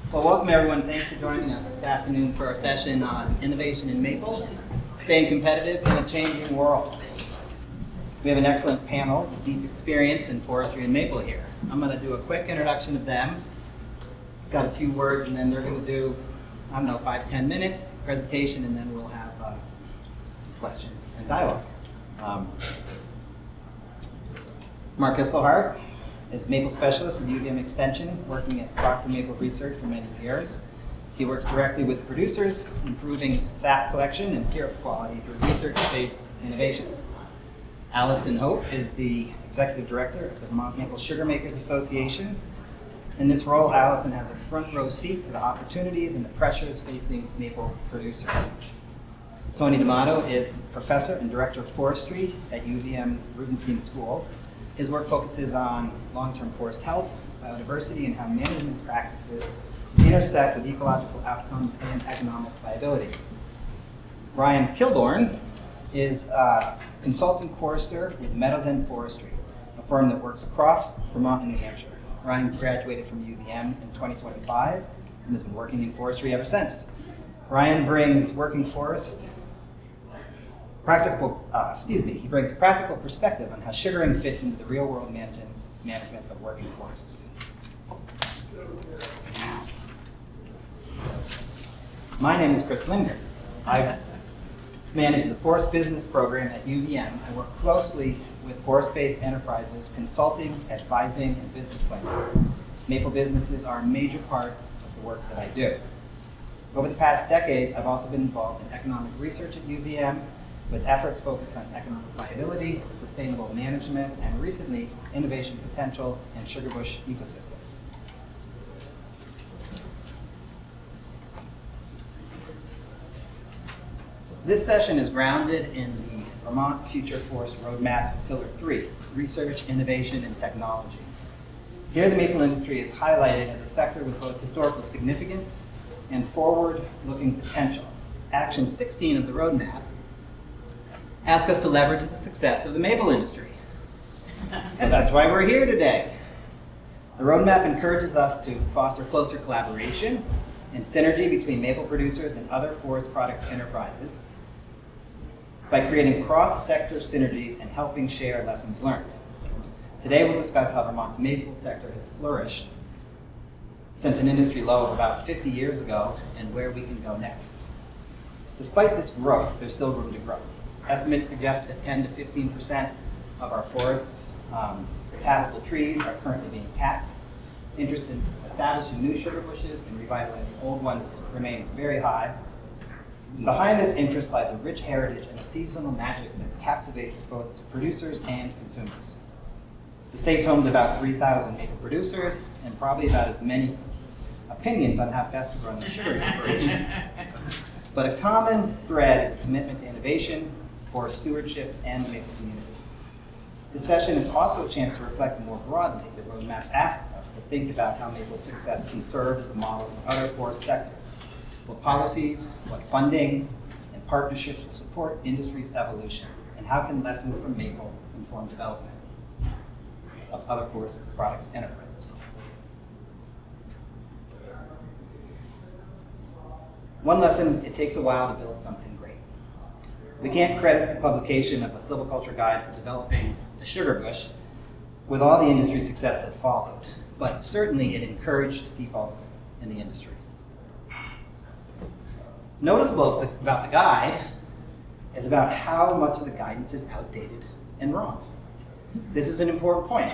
Well, welcome everyone. Thanks for joining us this afternoon for our session on innovation in maple, staying competitive in a changing world. We have an excellent panel with deep experience in forestry and maple here. I'm going to do a quick introduction of them. Got a few words, and then they're going to do, 5-10 minutes presentation, and then we'll have questions and dialogue. Mark Isselhart is maple specialist with UVM Extension, working at Procter Maple Research for many years. He works directly with producers, improving sap collection and syrup quality through research-based innovation. Allison Hope is the executive director of the Vermont Maple Sugar Makers Association. In this role, Allison has a front row seat to the opportunities and the pressures facing maple producers. Tony D'Amato is professor and director of forestry at UVM's Rubenstein School. His work focuses on long-term forest health, biodiversity, and how management practices intersect with ecological outcomes and economic viability. Ryan Kilborn is a consultant forester with Meadows End Forestry, a firm that works across Vermont and New Hampshire. Ryan graduated from UVM in 2025 and has been working in forestry ever since. Ryan brings working forest he brings a practical perspective on how sugaring fits into the real-world management of working forests. My name is Chris Linder. I manage the Forest Business Program at UVM and work closely with forest-based enterprises, consulting, advising, and business planning. Maple businesses are a major part of the work that I do. Over the past decade, I've also been involved in economic research at UVM, with efforts focused on economic viability, sustainable management, and recently, innovation potential in sugar bush ecosystems. This session is grounded in the Vermont Future Forest Roadmap, Pillar 3, Research, Innovation, and Technology. Here, the maple industry is highlighted as a sector with both historical significance and forward-looking potential. Action 16 of the roadmap ask us to leverage the success of the maple industry. So that's why we're here today. The roadmap encourages us to foster closer collaboration and synergy between maple producers and other forest products enterprises by creating cross-sector synergies and helping share lessons learned. Today we'll discuss how Vermont's maple sector has flourished since an industry low of about 50 years ago and where we can go next. Despite this growth, there's still room to grow. Estimates suggest that 10 to 15% of our forests' habitable trees are currently being tapped. Interest in establishing new sugar bushes and revitalizing old ones remains very high. Behind this interest lies a rich heritage and a seasonal magic that captivates both producers and consumers. The state's home to about 3,000 maple producers and probably about as many opinions on how best to run the sugar operation. But a common thread is a commitment to innovation, forest stewardship, and the maple community. This session is also a chance to reflect more broadly. The roadmap asks us to think about how maple success can serve as a model for other forest sectors. What policies, what funding, and partnerships will support industry's evolution, and how can lessons from maple inform development of other forest products enterprises. One lesson: it takes a while to build something great. We can't credit the publication of a silviculture guide for developing the sugar bush with all the industry success that followed, but certainly it encouraged people in the industry. Noticeable about the guide is about how much of the guidance is outdated and wrong. This is an important point.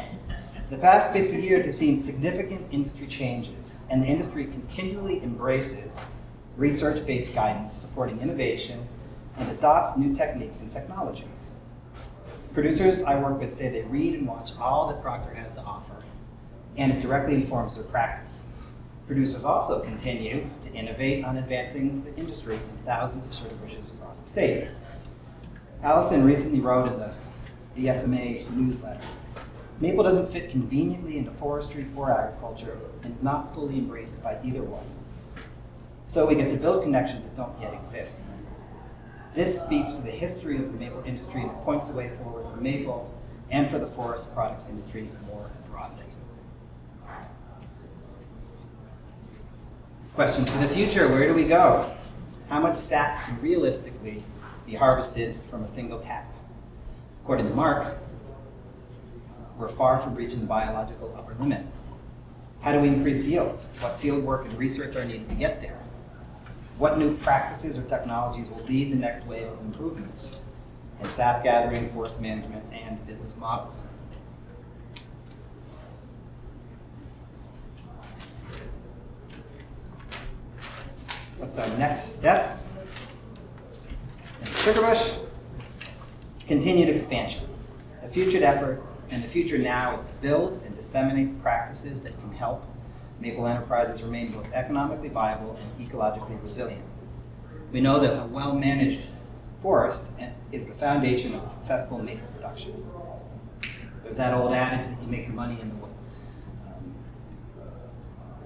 The past 50 years have seen significant industry changes, and the industry continually embraces research-based guidance supporting innovation and adopts new techniques and technologies. Producers I work with say they read and watch all that Procter has to offer, and it directly informs their practice. Producers also continue to innovate on advancing the industry in thousands of sugar bushes across the state. Allison recently wrote in the SMA newsletter, maple doesn't fit conveniently into forestry or agriculture and is not fully embraced by either one. So we get to build connections that don't yet exist. This speaks to the history of the maple industry and it points a way forward for maple and for the forest products industry more broadly. Questions for the future, where do we go? How much sap can realistically be harvested from a single tap? According to Mark, we're far from reaching the biological upper limit. How do we increase yields? What field work and research are needed to get there? What new practices or technologies will lead the next wave of improvements in sap gathering, forest management, and business models? What's our next steps? In Sugarbush, it's continued expansion. A future effort and the future now is to build and disseminate the practices that can help maple enterprises remain both economically viable and ecologically resilient. We know that a well-managed forest is the foundation of successful maple production. There's that old adage that you make your money in the woods.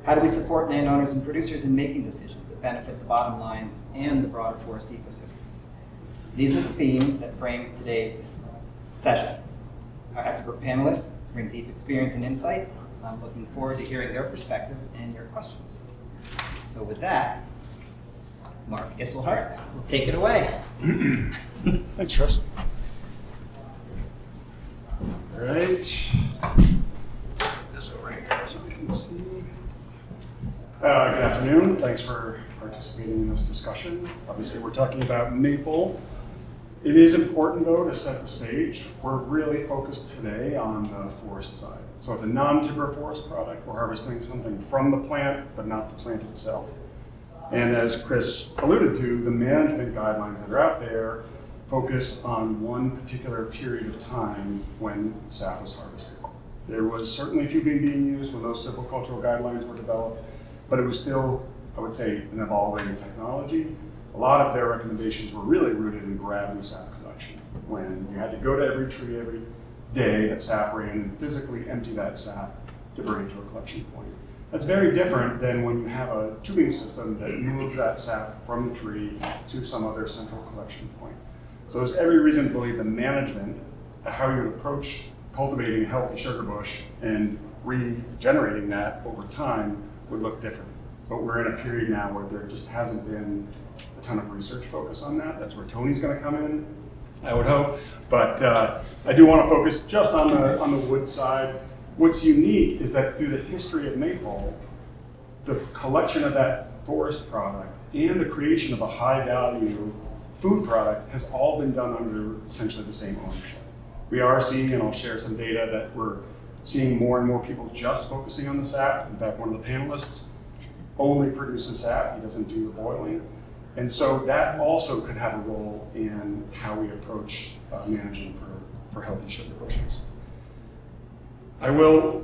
How do we support landowners and producers in making decisions that benefit the bottom lines and the broader forest ecosystems? These are the themes that frame today's session. Our expert panelists bring deep experience and insight. I'm looking forward to hearing their perspective and your questions. So with that, Mark Isselhart will take it away. Thanks, Chris. All right. This over here so we can see. Good afternoon. Thanks for participating in this discussion. Obviously, we're talking about maple. It is important, though, to set the stage. We're really focused today on the forest side. So it's a non-timber forest product. We're harvesting something from the plant, but not the plant itself. And as Chris alluded to, the management guidelines that are out there focus on one particular period of time when sap was harvested. There was certainly tubing being used when those silvicultural guidelines were developed, but it was still, I would say, an evolving technology. A lot of their recommendations were really rooted in gravity sap collection, when you had to go to every tree every day that sap ran and physically empty that sap to bring it to a collection point. That's very different than when you have a tubing system that moves that sap from the tree to some other central collection point. So there's every reason to believe the management, how you would approach cultivating a healthy sugar bush and regenerating that over time would look different. But we're in a period now where there just hasn't been a ton of research focus on that. That's where Tony's going to come in, I would hope. But I do want to focus just on the wood side. What's unique is that through the history of maple, the collection of that forest product and the creation of a high-value food product has all been done under essentially the same ownership. We are seeing, and I'll share some data, that we're seeing more and more people just focusing on the sap. In fact, one of the panelists only produces sap, he doesn't do the boiling. And so that also could have a role in how we approach managing for healthy sugar bushes. I will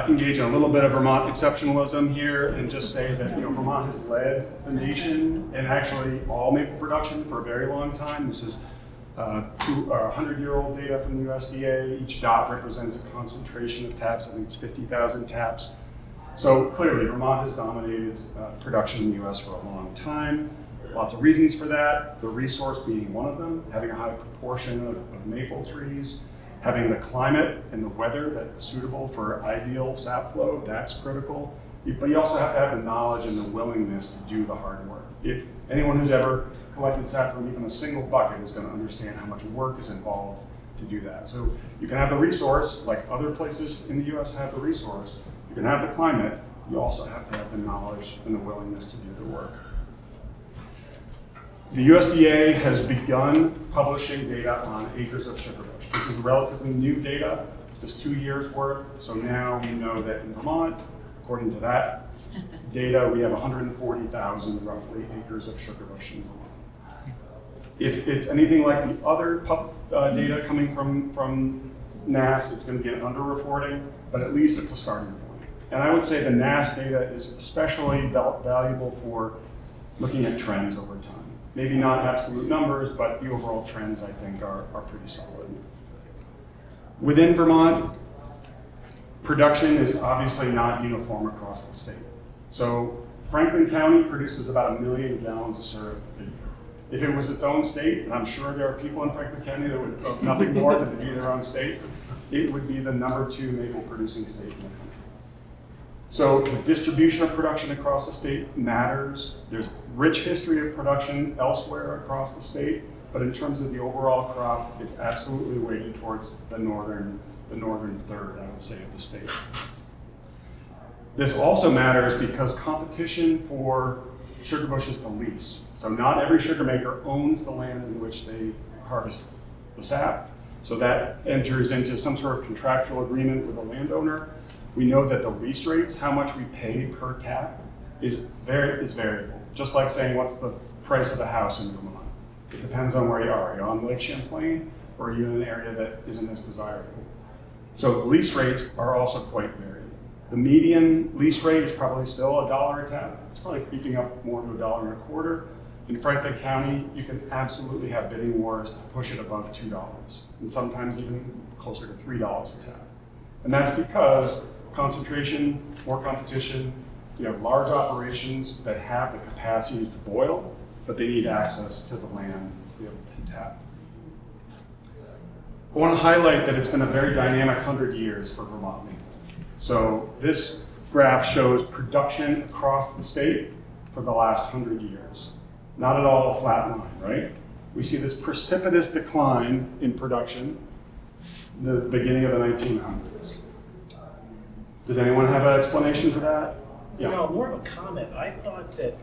engage in a little bit of Vermont exceptionalism here and just say that Vermont has led the nation and actually all maple production for a very long time. This is 100-year-old data from the USDA. Each dot represents a concentration of taps. I think it's 50,000 taps. So clearly, Vermont has dominated production in the US for a long time. Lots of reasons for that, the resource being one of them, having a high proportion of maple trees, having the climate and the weather that's suitable for ideal sap flow, that's critical. But you also have to have the knowledge and the willingness to do the hard work. Anyone who's ever collected sap from even a single bucket is going to understand how much work is involved to do that. So you can have the resource, like other places in the US have the resource, you can have the climate, you also have to have the knowledge and the willingness to do the work. The USDA has begun publishing data on acres of sugar bush. This is relatively new data, just 2 years worth. So now we know that in Vermont, according to that data, we have 140,000 roughly acres of sugar bush in Vermont. If it's anything like the other data coming from NASS, it's going to get underreporting, but at least it's a starting point. And I would say the NASS data is especially valuable for looking at trends over time. Maybe not absolute numbers, but the overall trends, I think, are pretty solid. Within Vermont, production is obviously not uniform across the state. So Franklin County produces about 1 million gallons of syrup a year. If it was its own state, and I'm sure there are people in Franklin County that would love nothing more than to be their own state, it would be the #2 maple producing state in the country. So the distribution of production across the state matters. There's rich history of production elsewhere across the state, but in terms of the overall crop, it's absolutely weighted towards the northern third, I would say, of the state. This also matters because competition for sugar bushes to lease. So not every sugar maker owns the land in which they harvest the sap. So that enters into some sort of contractual agreement with the landowner. We know that the lease rates, how much we pay per tap, is variable. Just like saying, what's the price of a house in Vermont? It depends on where you are. Are you on Lake Champlain, or are you in an area that isn't as desirable? So the lease rates are also quite varied. The median lease rate is probably still $1 a tap. It's probably creeping up more to $1.25. In Franklin County, you can absolutely have bidding wars to push it above $2, and sometimes even closer to $3 a tap. And that's because concentration, more competition, you have large operations that have the capacity to boil, but they need access to the land to be able to tap. I want to highlight that it's been a very dynamic 100 years for Vermont maple. So this graph shows production across the state for the last 100 years. Not at all a flat line, right? We see this precipitous decline in production in the beginning of the 1900s. Does anyone have an explanation for that? Yeah. No, more of a comment. I thought that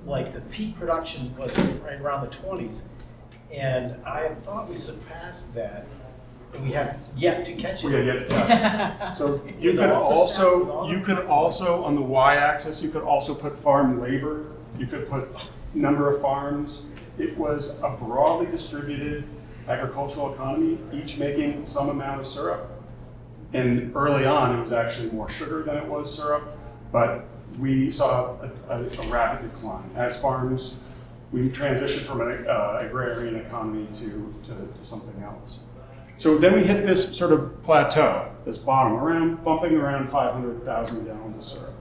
like the peak production was right around the 20s, and I thought we surpassed that, and we have yet to catch it. We have yet to catch it. So you could also on the y-axis, you could also put farm labor. You could put number of farms. It was a broadly distributed agricultural economy, each making some amount of syrup. And early on, it was actually more sugar than it was syrup, but we saw a rapid decline. As farms, we transitioned from an agrarian economy to something else. So then we hit this sort of plateau, this bottom, bumping around 500,000 gallons of syrup.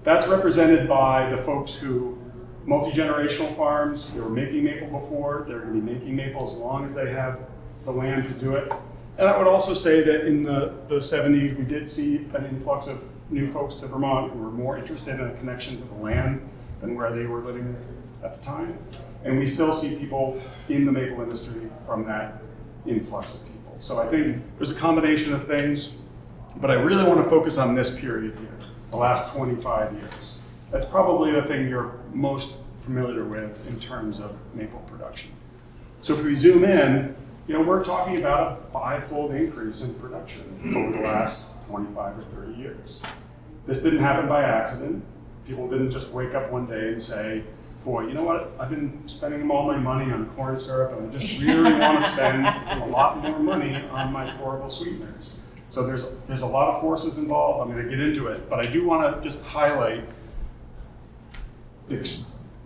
That's represented by the folks who, multi-generational farms, they were making maple before, they're going to be making maple as long as they have the land to do it. And I would also say that in the 70s, we did see an influx of new folks to Vermont who were more interested in a connection to the land than where they were living at the time. And we still see people in the maple industry from that influx of people. So I think there's a combination of things, but I really want to focus on this period here, the last 25 years. That's probably the thing you're most familiar with in terms of maple production. So if we zoom in, we're talking about a 5-fold increase in production over the last 25 or 30 years. This didn't happen by accident. People didn't just wake up one day and say, boy, you know what? I've been spending all my money on corn syrup, and I just really want to spend a lot more money on my chlorable sweeteners. So there's a lot of forces involved. I'm going to get into it, but I do want to just highlight the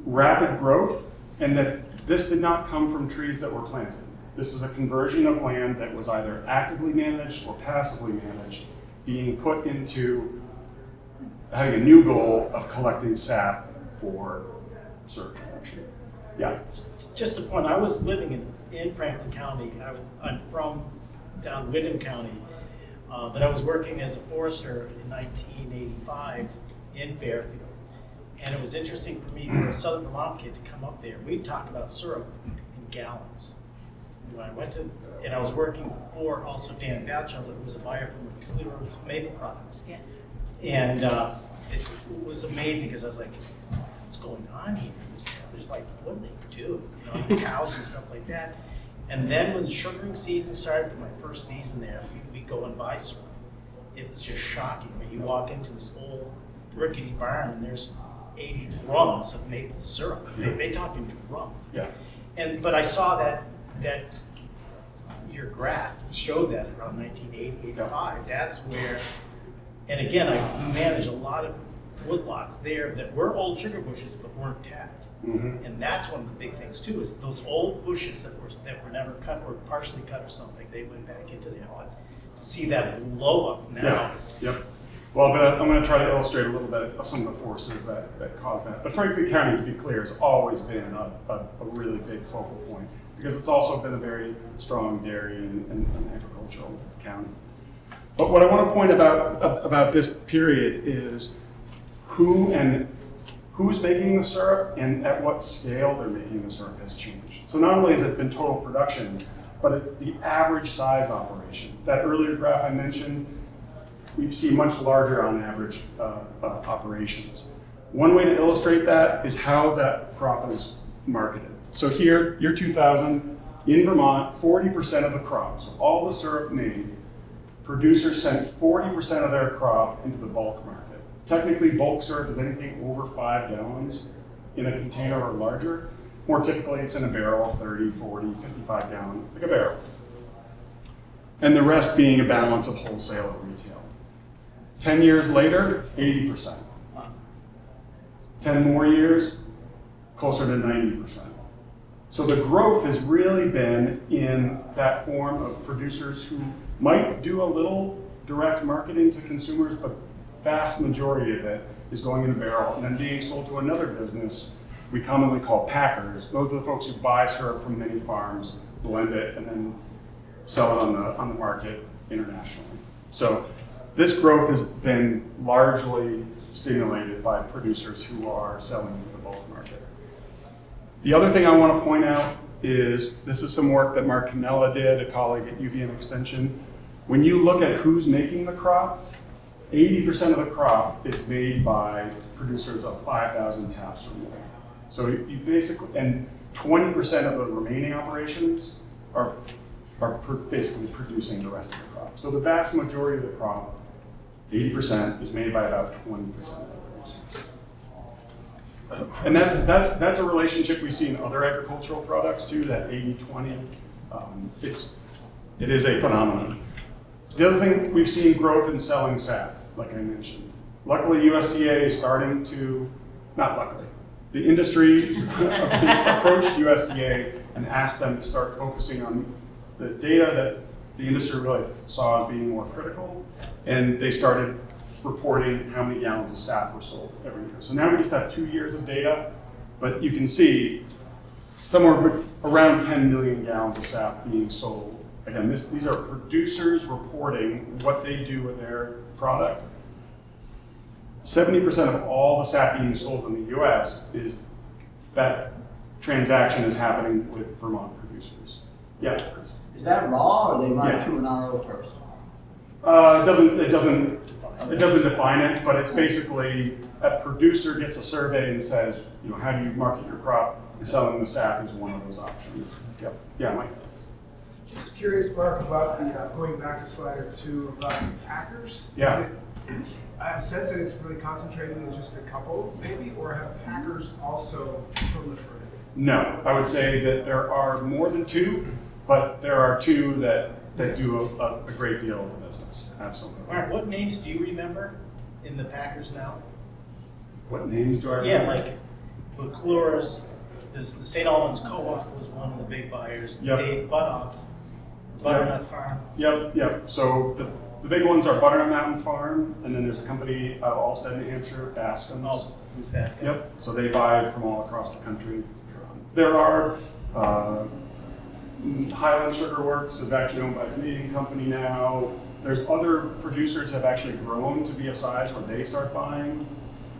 rapid growth, and that this did not come from trees that were planted. This is a conversion of land that was either actively managed or passively managed, being put into having a new goal of collecting sap for syrup production. Yeah. Just a point, I was living in Franklin County. I'm from down Windham County, but I was working as a forester in 1985 in Fairfield. And it was interesting for me, for a Southern Vermont kid, to come up there. We'd talk about syrup in gallons. When I went to, and I was working for also Dan Batchelder, who was a buyer from Clearwater's maple products. Yeah. And it was amazing because I was like, what's going on here? There's like, what do they do? Cows and stuff like that. And then when the sugaring season started, for my first season there, we'd go and buy syrup. It was just shocking. When you walk into this old rickety barn and there's 80 drums of maple syrup. They talk in drums. Yeah. But I saw that your graph showed that around 1980, 85. That's where, and again, I managed a lot of woodlots there that were old sugar bushes but weren't tapped. Mm-hmm. And that's one of the big things too, is those old bushes that were never cut or partially cut or something, they went back into there. But to see that blow up now. Yeah. Yep. Well, I'm going to try to illustrate a little bit of some of the forces that cause that. But Franklin County, to be clear, has always been a really big focal point, because it's also been a very strong dairy and agricultural county. But what I want to point about this period is who's making the syrup and at what scale they're making the syrup has changed. So not only has it been total production, but the average size operation. That earlier graph I mentioned, we see much larger on average operations. One way to illustrate that is how that crop is marketed. So here, year 2000, in Vermont, 40% of the crop, so all the syrup made, producers sent 40% of their crop into the bulk market. Technically, bulk syrup is anything over 5 gallons in a container or larger. More typically, it's in a barrel, 30, 40, 55 gallon, like a barrel. And the rest being a balance of wholesale and retail. 10 years later, 80%. 10 more years, closer to 90%. So the growth has really been in that form of producers who might do a little direct marketing to consumers, but vast majority of it is going in a barrel and then being sold to another business we commonly call packers. Those are the folks who buy syrup from many farms, blend it, and then sell it on the market internationally. So this growth has been largely stimulated by producers who are selling in the bulk market. The other thing I want to point out is this is some work that Mark Cannella did, a colleague at UVM Extension. When you look at who's making the crop, 80% of the crop is made by producers of 5,000 taps or more. So you basically, and 20% of the remaining operations are basically producing the rest of the crop. So the vast majority of the crop, 80%, is made by about 20% of the producers. And that's a relationship we see in other agricultural products too, that 80-20. It is a phenomenon. The other thing, we've seen growth in selling sap, like I mentioned. Luckily, USDA is starting to, not luckily, the industry approached USDA and asked them to start focusing on the data that the industry really saw as being more critical, and they started reporting how many gallons of sap were sold every year. So now we just have 2 years of data, but you can see somewhere around 10 million gallons of sap being sold. Again, these are producers reporting what they do with their product. 70% of all the sap being sold in the US is that transaction is happening with Vermont producers. Yeah, Chris. Is that raw or they run it through an RO first? It doesn't define it, but it's basically a producer gets a survey and says, how do you market your crop? And selling the sap is one of those options. Yep. Yeah, Mike. Just curious, Mark, about the going back to slide or two about the packers. Yeah. I have a sense that it's really concentrated in just a couple, maybe, or have packers also proliferated? No, I would say that there are more than 2, but there are 2 that do a great deal of the business. Absolutely. Mark, what names do you remember in the packers now? What names do I remember? Yeah, like McClure's, the St. Albans Co-op was one of the big buyers. Yep. Dave Butoff, Butternut Farm. Yep. So the big ones are Butternut Mountain Farm, and then there's a company out of Alstead, New Hampshire, Bascom's. Oh, who's Baskin? Yep. So they buy from all across the country. There are Highland Sugar Works is actually owned by a Canadian company now. There's other producers have actually grown to be a size where they start buying.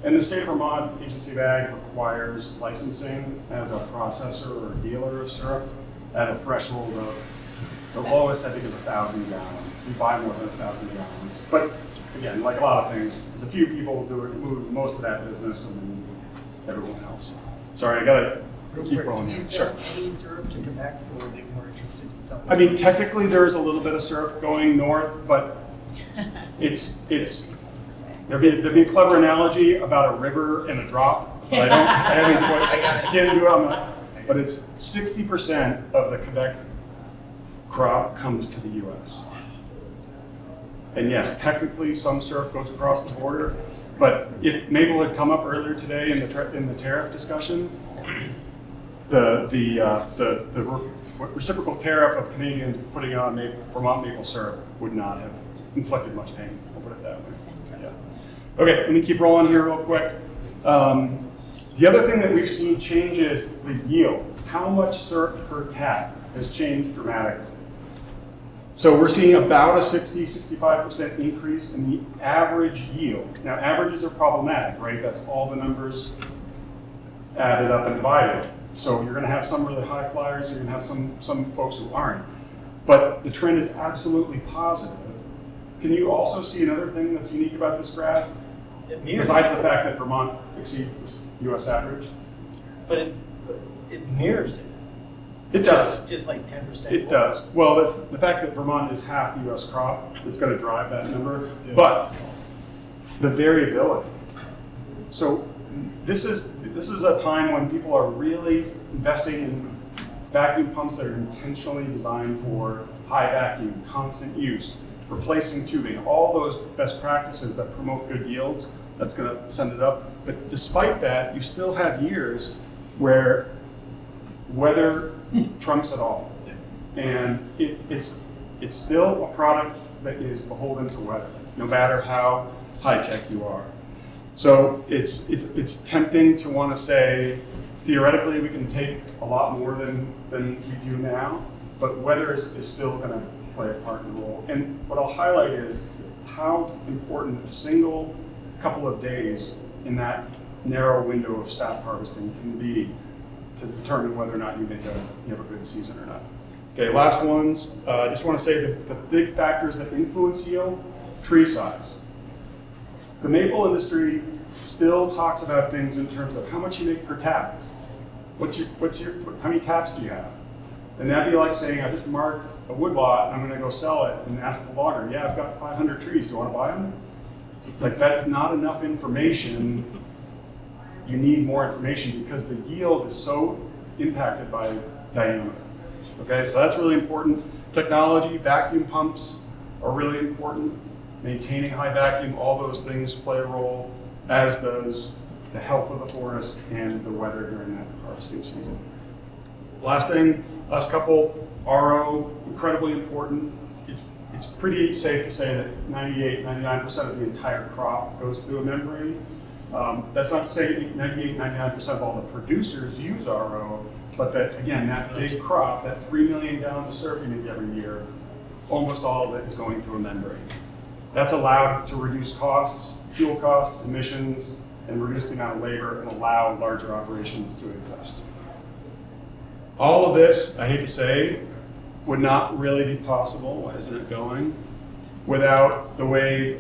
And the state of Vermont Agency of Ag requires licensing as a processor or a dealer of syrup at a threshold of, the lowest I think is 1,000 gallons. You buy more than 1,000 gallons. But again, like a lot of things, there's a few people who move most of that business and then everyone else. Sorry, I gotta keep rolling here. Sure. Any syrup to Quebec, or are they more interested in selling? I mean, technically there's a little bit of syrup going north, but there'd be a clever analogy about a river and a drop, but I can't do it on that. But it's 60% of the Quebec crop comes to the US. And yes, technically some syrup goes across the border, but if maple had come up earlier today in the tariff discussion, the reciprocal tariff of Canadians putting on Vermont maple syrup would not have inflicted much pain. I'll put it that way. Yeah. Okay, let me keep rolling here real quick. The other thing that we've seen change is the yield. How much syrup per tap has changed dramatically. So we're seeing about a 65% increase in the average yield. Now, averages are problematic, right? That's all the numbers added up and divided. So you're going to have some really high flyers, you're going to have some folks who aren't. But the trend is absolutely positive. Can you also see another thing that's unique about this graph? It mirrors. Besides the fact that Vermont exceeds the US average? But it mirrors it. It does. Just like 10%. It does. Well, the fact that Vermont is half the US crop, it's going to drive that number. But the variability. So this is a time when people are really investing in vacuum pumps that are intentionally designed for high vacuum, constant use, replacing tubing, all those best practices that promote good yields. That's going to send it up. But despite that, you still have years where weather trumps it all. And it's still a product that is beholden to weather, no matter how high tech you are. So it's tempting to want to say, theoretically, we can take a lot more than we do now, but weather is still going to play a part in the role. And what I'll highlight is how important a single couple of days in that narrow window of sap harvesting can be to determine whether or not you have a good season or not. Okay, last ones. I just want to say that the big factors that influence yield, tree size. The maple industry still talks about things in terms of how much you make per tap. How many taps do you have? And that'd be like saying, I just marked a woodlot and I'm going to go sell it and ask the logger, yeah, I've got 500 trees, do you want to buy them? It's like, that's not enough information. You need more information because the yield is so impacted by diameter. Okay, so that's really important. Technology, vacuum pumps are really important. Maintaining high vacuum, all those things play a role, as does the health of the forest and the weather during that harvesting season. Last couple, RO, incredibly important. It's pretty safe to say that 99% of the entire crop goes through a membrane. That's not to say 99% of all the producers use RO, but that, again, that big crop, that 3 million gallons of syrup you make every year, almost all of it is going through a membrane. That's allowed to reduce costs, fuel costs, emissions, and reduce the amount of labor and allow larger operations to exist. All of this, I hate to say, would not really be possible, why isn't it going, without the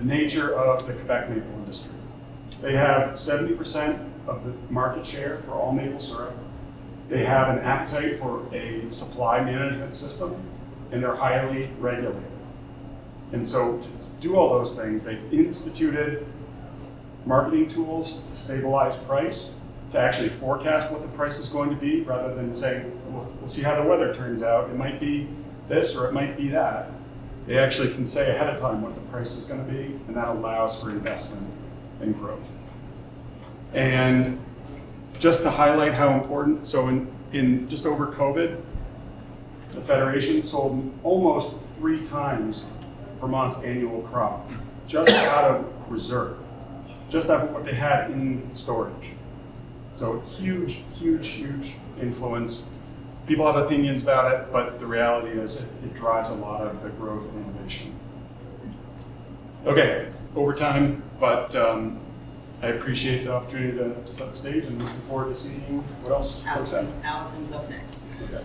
nature of the Quebec maple industry. They have 70% of the market share for all maple syrup. They have an appetite for a supply management system, and they're highly regulated. And so to do all those things, they've instituted marketing tools to stabilize price, to actually forecast what the price is going to be, rather than saying, we'll see how the weather turns out. It might be this or it might be that. They actually can say ahead of time what the price is going to be, and that allows for investment and growth. And just to highlight how important, so in just over COVID, the Federation sold almost 3 times Vermont's annual crop, just out of reserve, just out of what they had in storage. So huge, huge, huge influence. People have opinions about it, but the reality is it drives a lot of the growth and innovation. Okay, over time, but I appreciate the opportunity to set the stage and looking forward to seeing what else folks have. Allison's up next. Okay.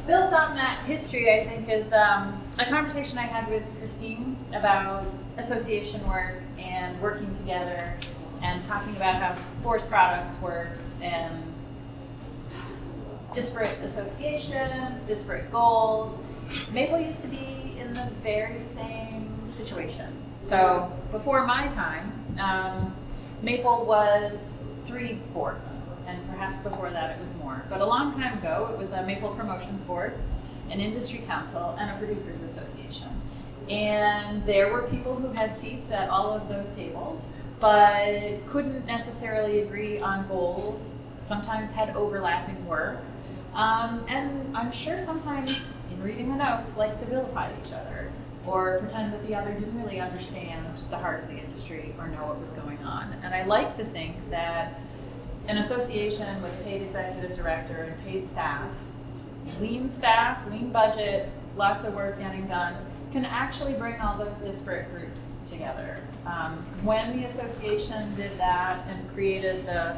Built on that history, I think, is a conversation I had with Christine about association work and working together and talking about how forest products works and disparate associations, disparate goals. Maple used to be in the very same situation. So before my time, Maple was 3 boards, and perhaps before that it was more. But a long time ago, it was a Maple Promotions Board, an Industry Council, and a Producers Association. And there were people who had seats at all of those tables, but couldn't necessarily agree on goals, sometimes had overlapping work, and I'm sure sometimes, in reading the notes, like to vilify each other or pretend that the other didn't really understand the heart of the industry or know what was going on. And I like to think that an association with a paid executive director and paid staff, lean budget, lots of work getting done, can actually bring all those disparate groups together. When the association did that and created the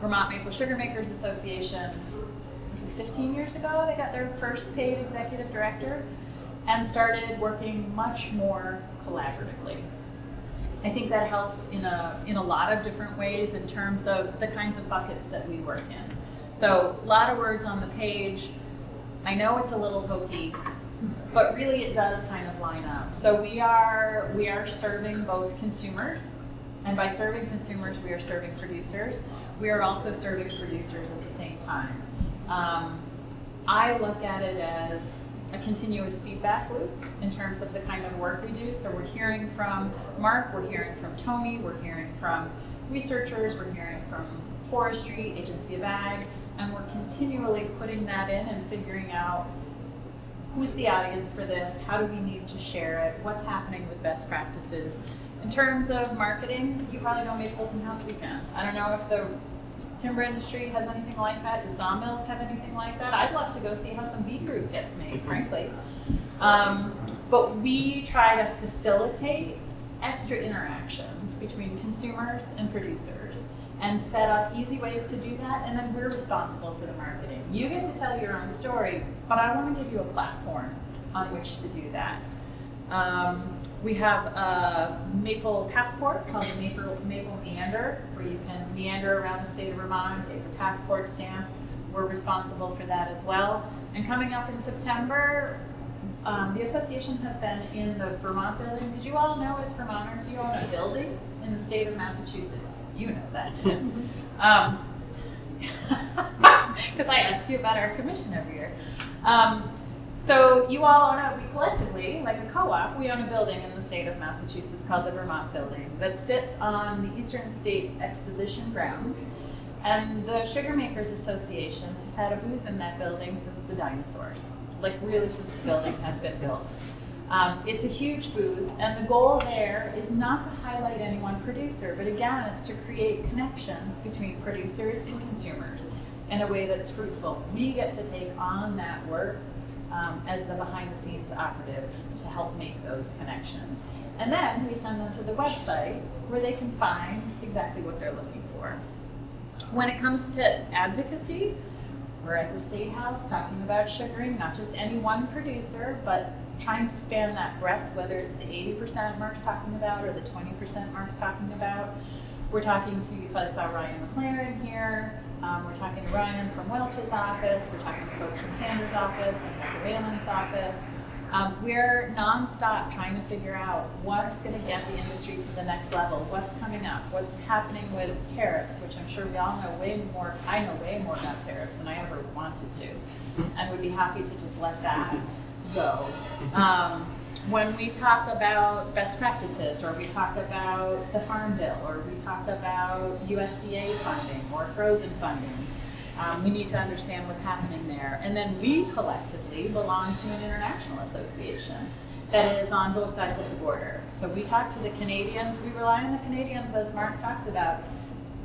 Vermont Maple Sugar Makers Association 15 years ago, they got their first paid executive director and started working much more collaboratively. I think that helps in a lot of different ways in terms of the kinds of buckets that we work in. So a lot of words on the page. I know it's a little hokey, but really it does kind of line up. So we are serving both consumers, and by serving consumers, we are serving producers. We are also serving producers at the same time. I look at it as a continuous feedback loop in terms of the kind of work we do. So we're hearing from Mark, we're hearing from Tony, we're hearing from researchers, we're hearing from forestry, agency of ag, and we're continually putting that in and figuring out who's the audience for this, how do we need to share it, what's happening with best practices. In terms of marketing, you probably know Maple Open House Weekend. I don't know if the timber industry has anything like that. Do sawmills have anything like that? I'd love to go see how some beet group gets made, frankly. But we try to facilitate extra interactions between consumers and producers and set up easy ways to do that, and then we're responsible for the marketing. You get to tell your own story, but I want to give you a platform on which to do that. We have a maple passport called the Maple Meander, where you can meander around the state of Vermont, get your passport stamp. We're responsible for that as well. And coming up in September, the association has been in the Vermont building. Did you all know, as Vermonters, you own a building in the state of Massachusetts? You know that, because I ask you about our commission every year. So you all own we collectively, like a co-op, we own a building in the state of Massachusetts called the Vermont Building that sits on the Eastern States Exposition grounds. And the Sugar Makers Association has had a booth in that building since the dinosaurs, like really since the building has been built. It's a huge booth, and the goal there is not to highlight any one producer, but again, it's to create connections between producers and consumers in a way that's fruitful. We get to take on that work as the behind-the-scenes operative to help make those connections. And then we send them to the website where they can find exactly what they're looking for. When it comes to advocacy, we're at the State House talking about sugaring, not just any one producer, but trying to span that breadth, whether it's the 80% Mark's talking about or the 20% Mark's talking about. We're talking to, you probably saw Ryan McLaren here. We're talking to Ryan from Welch's office. We're talking to folks from Sanders' office and Dr. Valen's office. We're nonstop trying to figure out what's going to get the industry to the next level, what's coming up, what's happening with tariffs, which I'm sure we all know way more. I know way more about tariffs than I ever wanted to, and would be happy to just let that go. When we talk about best practices, or we talk about the Farm Bill, or we talk about USDA funding or frozen funding, we need to understand what's happening there. And then we collectively belong to an international association that is on both sides of the border. So we talk to the Canadians, we rely on the Canadians, as Mark talked about,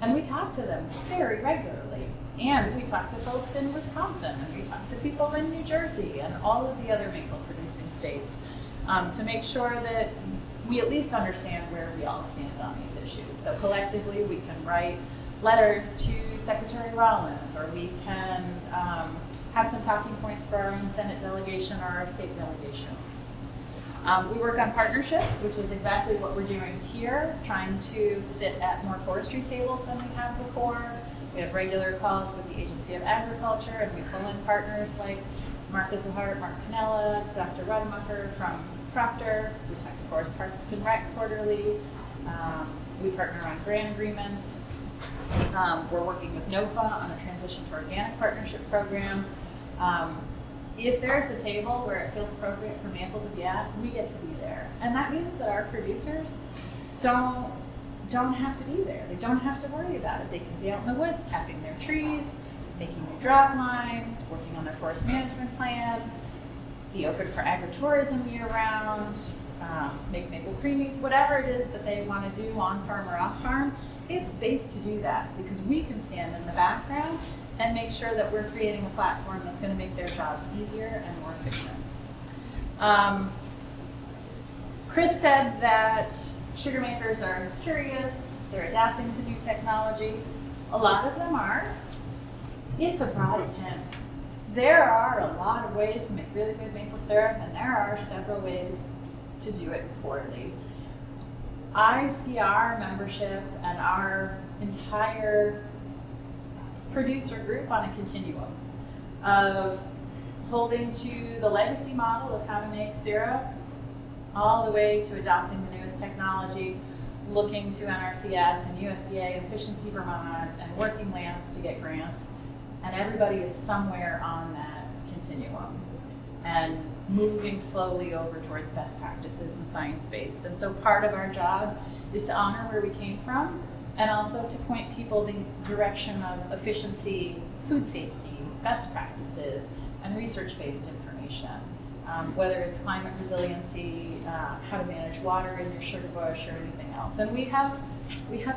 and we talk to them very regularly. And we talk to folks in Wisconsin, and we talk to people in New Jersey and all of the other maple producing states to make sure that we at least understand where we all stand on these issues. So collectively we can write letters to Secretary Rollins, or we can have some talking points for our own Senate delegation or our state delegation. We work on partnerships, which is exactly what we're doing here, trying to sit at more forestry tables than we have before. We have regular calls with the Agency of Agriculture, and we pull in partners like Mark Isahart, Mark Canella, Dr. Rademacher from Proctor. We talk to Forest Parks and Rec quarterly. We partner on grant agreements. We're working with NOFA on a transition to organic partnership program. If there's a table where it feels appropriate for Maple to be at, we get to be there. And that means that our producers don't have to be there. They don't have to worry about it. They can be out in the woods tapping their trees, making new drop lines, working on their forest management plan, be open for agritourism year-round, make maple creamies, whatever it is that they want to do on farm or off farm. they have space to do that because we can stand in the background and make sure that we're creating a platform that's going to make their jobs easier and more efficient. Chris said that sugar makers are curious, they're adapting to new technology. A lot of them are. It's a broad tent. There are a lot of ways to make really good maple syrup, and there are several ways to do it poorly. I see our membership and our entire producer group on a continuum of holding to the legacy model of how to make syrup all the way to adopting the newest technology, looking to NRCS and USDA and Efficiency Vermont and Working Lands to get grants. And everybody is somewhere on that continuum and moving slowly over towards best practices and science-based. And so part of our job is to honor where we came from and also to point people the direction of efficiency, food safety, best practices, and research-based information. Whether it's climate resiliency, how to manage water in your sugar bush, or anything else. And we have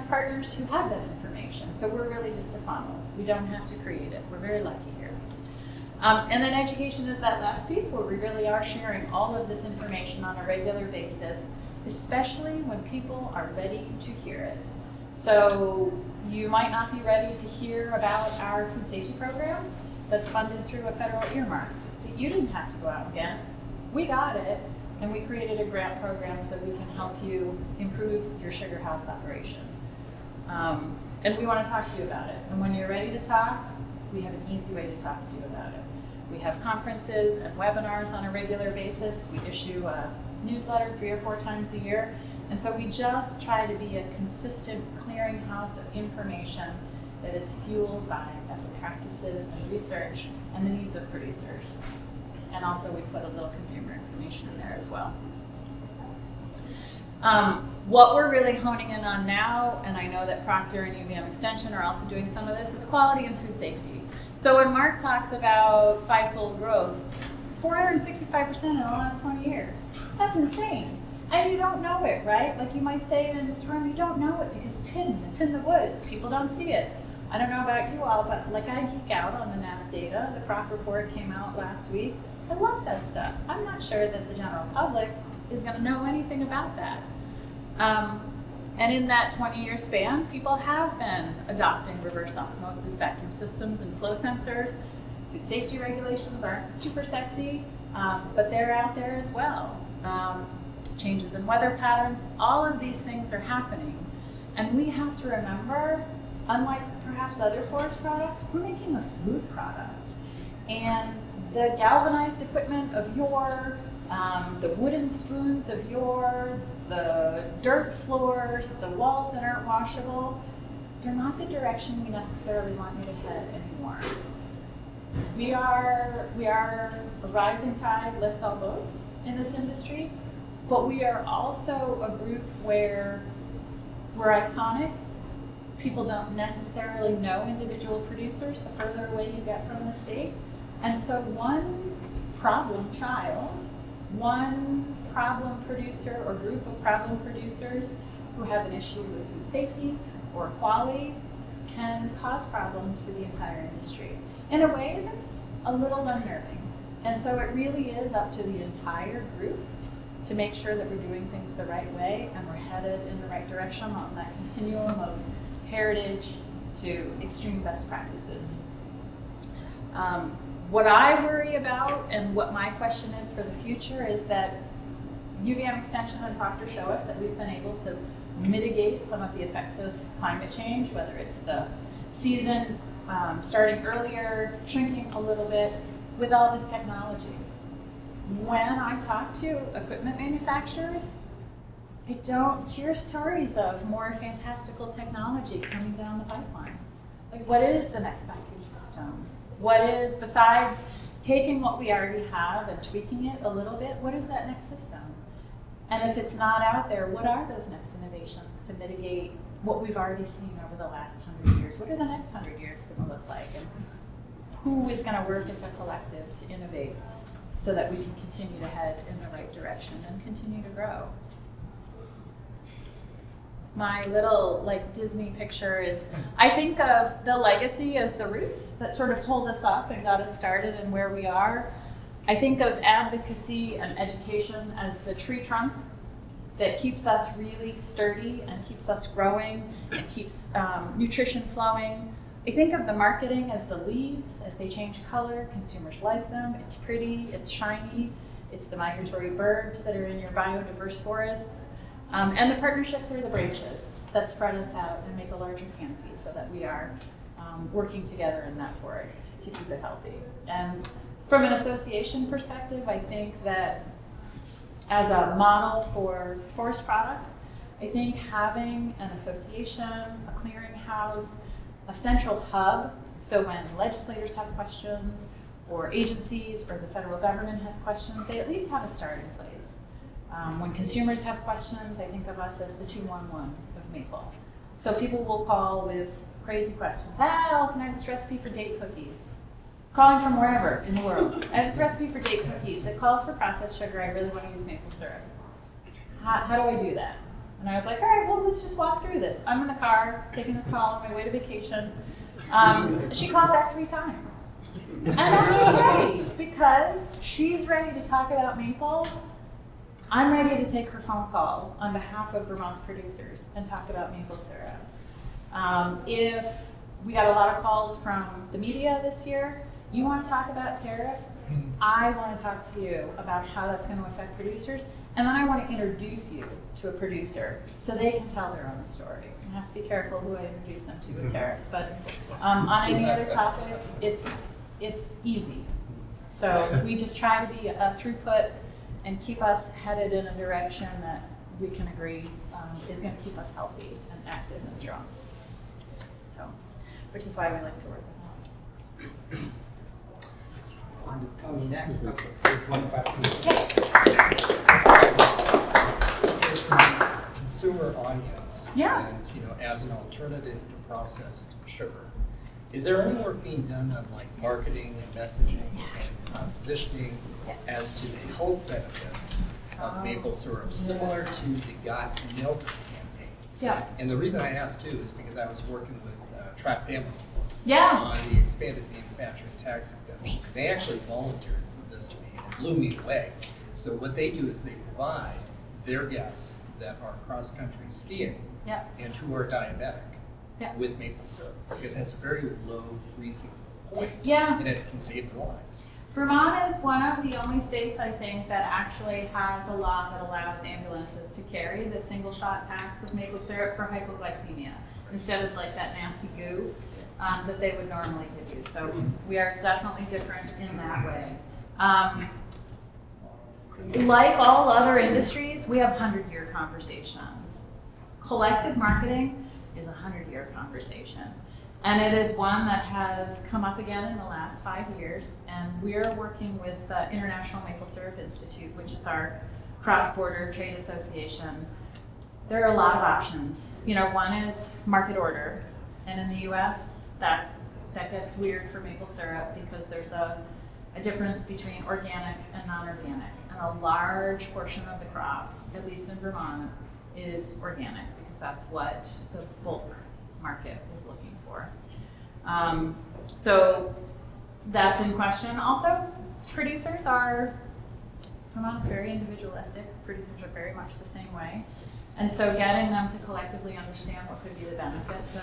partners who have that information, so we're really just a funnel. We don't have to create it. We're very lucky here. And then education is that last piece where we really are sharing all of this information on a regular basis, especially when people are ready to hear it. So you might not be ready to hear about our food safety program that's funded through a federal earmark. But you didn't have to go out and get it. We got it, and we created a grant program so we can help you improve your sugar house operation. And we want to talk to you about it. And when you're ready to talk, we have an easy way to talk to you about it. We have conferences and webinars on a regular basis. We issue a newsletter 3 or 4 times a year. And so we just try to be a consistent clearinghouse of information that is fueled by best practices and research and the needs of producers. And also we put a little consumer information in there as well. What we're really honing in on now, and I know that Procter and UVM Extension are also doing some of this, is quality and food safety. So when Mark talks about 5-fold growth, it's 465% in the last 20 years. That's insane. And you don't know it, right? Like you might say it in this room, you don't know it because it's hidden, it's in the woods, people don't see it. I don't know about you all, but like I geek out on the NASS data. The crop report came out last week. I love that stuff. I'm not sure that the general public is going to know anything about that. And in that 20-year span, people have been adopting reverse osmosis vacuum systems and flow sensors. Food safety regulations aren't super sexy, but they're out there as well. Changes in weather patterns, all of these things are happening. And we have to remember, unlike perhaps other forest products, we're making a food product. And the galvanized equipment of yore, the wooden spoons of yore, the dirt floors, the walls that aren't washable, they're not the direction we necessarily want you to head anymore. We are a rising tide lifts all boats in this industry, but we are also a group where we're iconic. People don't necessarily know individual producers the further away you get from the state. And so one problem child, one problem producer or group of problem producers who have an issue with food safety or quality can cause problems for the entire industry in a way that's a little unnerving. And so it really is up to the entire group to make sure that we're doing things the right way and we're headed in the right direction on that continuum of heritage to extreme best practices. What I worry about and what my question is for the future is that UVM Extension and Procter show us that we've been able to mitigate some of the effects of climate change, whether it's the season starting earlier, shrinking a little bit, with all this technology. When I talk to equipment manufacturers, I don't hear stories of more fantastical technology coming down the pipeline. Like, what is the next vacuum system? What is, besides taking what we already have and tweaking it a little bit, what is that next system? And if it's not out there, what are those next innovations to mitigate what we've already seen over the last 100 years? What are the next 100 years going to look like? And who is going to work as a collective to innovate so that we can continue to head in the right direction and continue to grow? My little like Disney picture is, I think of the legacy as the roots that sort of hold us up and got us started and where we are. I think of advocacy and education as the tree trunk that keeps us really sturdy and keeps us growing and keeps nutrition flowing. I think of the marketing as the leaves, as they change color, consumers like them, it's pretty, it's shiny, it's the migratory birds that are in your biodiverse forests. And the partnerships are the branches that spread us out and make a larger canopy so that we are working together in that forest to keep it healthy. And from an association perspective, I think that as a model for forest products, I think having an association, a clearinghouse, a central hub, so when legislators have questions or agencies or the federal government has questions, they at least have a starting place. When consumers have questions, I think of us as the 211 of Maple. So people will call with crazy questions. Allison, I have this recipe for date cookies. Calling from wherever in the world. I have this recipe for date cookies. It calls for processed sugar. I really want to use maple syrup. How do I do that? And I was like, all right, well, let's just walk through this. I'm in the car, taking this call on my way to vacation. She called back 3 times. And that's okay, because she's ready to talk about maple. I'm ready to take her phone call on behalf of Vermont's producers and talk about maple syrup. If we got a lot of calls from the media this year, you want to talk about tariffs? I want to talk to you about how that's going to affect producers, and then I want to introduce you to a producer so they can tell their own story. I have to be careful who I introduce them to with tariffs, but on any other topic, it's easy. So we just try to be a throughput and keep us headed in a direction that we can agree is going to keep us healthy and active and strong. So, which is why we like to work with all these folks. On to Tony next. One question. Consumer audience. Yeah. And as an alternative to processed sugar, is there any work being done on like marketing and messaging and positioning as to the health benefits of maple syrup, similar to the Got Milk campaign? Yeah. And the reason I asked too is because I was working with Track Family Yeah. on the expanded manufacturing tax exemption. They actually volunteered this to me, and it blew me away. So what they do is they provide their guests that are cross-country skiing Yeah. and who are diabetic Yeah. with maple syrup, because it has a very low freezing point, Yeah. and it can save their lives. Vermont is one of the only states, I think, that actually has a law that allows ambulances to carry the single shot packs of maple syrup for hypoglycemia instead of like that nasty goo that they would normally give you. So we are definitely different in that way. Like all other industries, we have 100-year conversations. Collective marketing is a 100-year conversation. And it is one that has come up again in the last 5 years. And we're working with the International Maple Syrup Institute, which is our cross-border trade association. There are a lot of options. One is market order. And in the US, that gets weird for maple syrup because there's a difference between organic and non-organic. And a large portion of the crop, at least in Vermont, is organic because that's what the bulk market is looking for. So that's in question. Also, Vermont is very individualistic. Producers are very much the same way. And so getting them to collectively understand what could be the benefits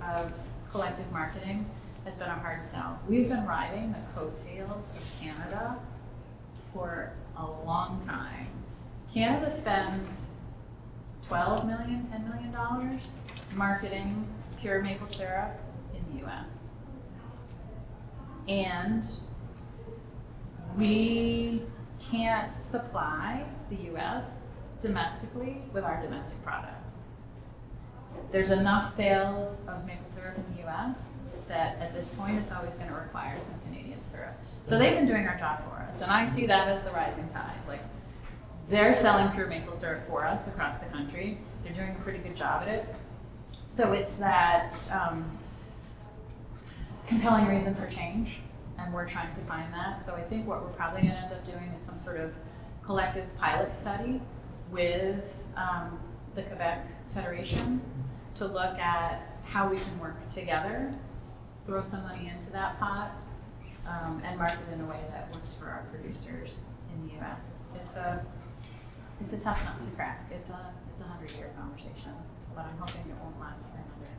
of collective marketing has been a hard sell. We've been riding the coattails of Canada for a long time. Canada spends $12 million, $10 million marketing pure maple syrup in the US. And we can't supply the US domestically with our domestic product. There's enough sales of maple syrup in the US that at this point it's always going to require some Canadian syrup. So they've been doing our job for us, and I see that as the rising tide. Like, they're selling pure maple syrup for us across the country. They're doing a pretty good job at it. So it's that compelling reason for change, and we're trying to find that. So I think what we're probably going to end up doing is some sort of collective pilot study with the Quebec Federation to look at how we can work together, throw some money into that pot, and market in a way that works for our producers in the U.S. It's a tough nut to crack. It's a 100-year conversation, but I'm hoping it won't last for another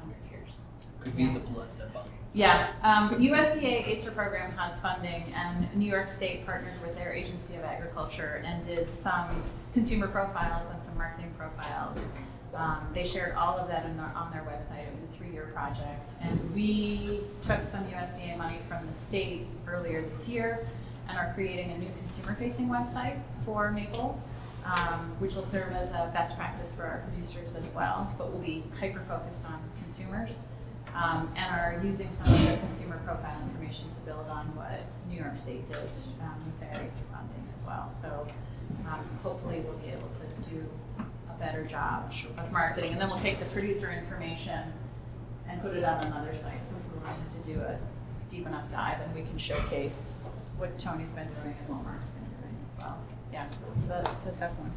100 years. Could be the blood that binds. Yeah, USDA ACER program has funding, and New York State partnered with their Agency of Agriculture and did some consumer profiles and some marketing profiles. They shared all of that on their website. It was a 3-year project, and we took some USDA money from the state earlier this year and are creating a new consumer-facing website for maple, which will serve as a best practice for our producers as well, but will be hyper-focused on consumers. And are using some of the consumer profile information to build on what New York State did with their ACER funding as well. So hopefully we'll be able to do a better job of marketing. And then we'll take the producer information and put it on another site so people don't have to do a deep enough dive, and we can showcase what Tony's been doing and what Mark's been doing as well. Yeah, it's a tough one.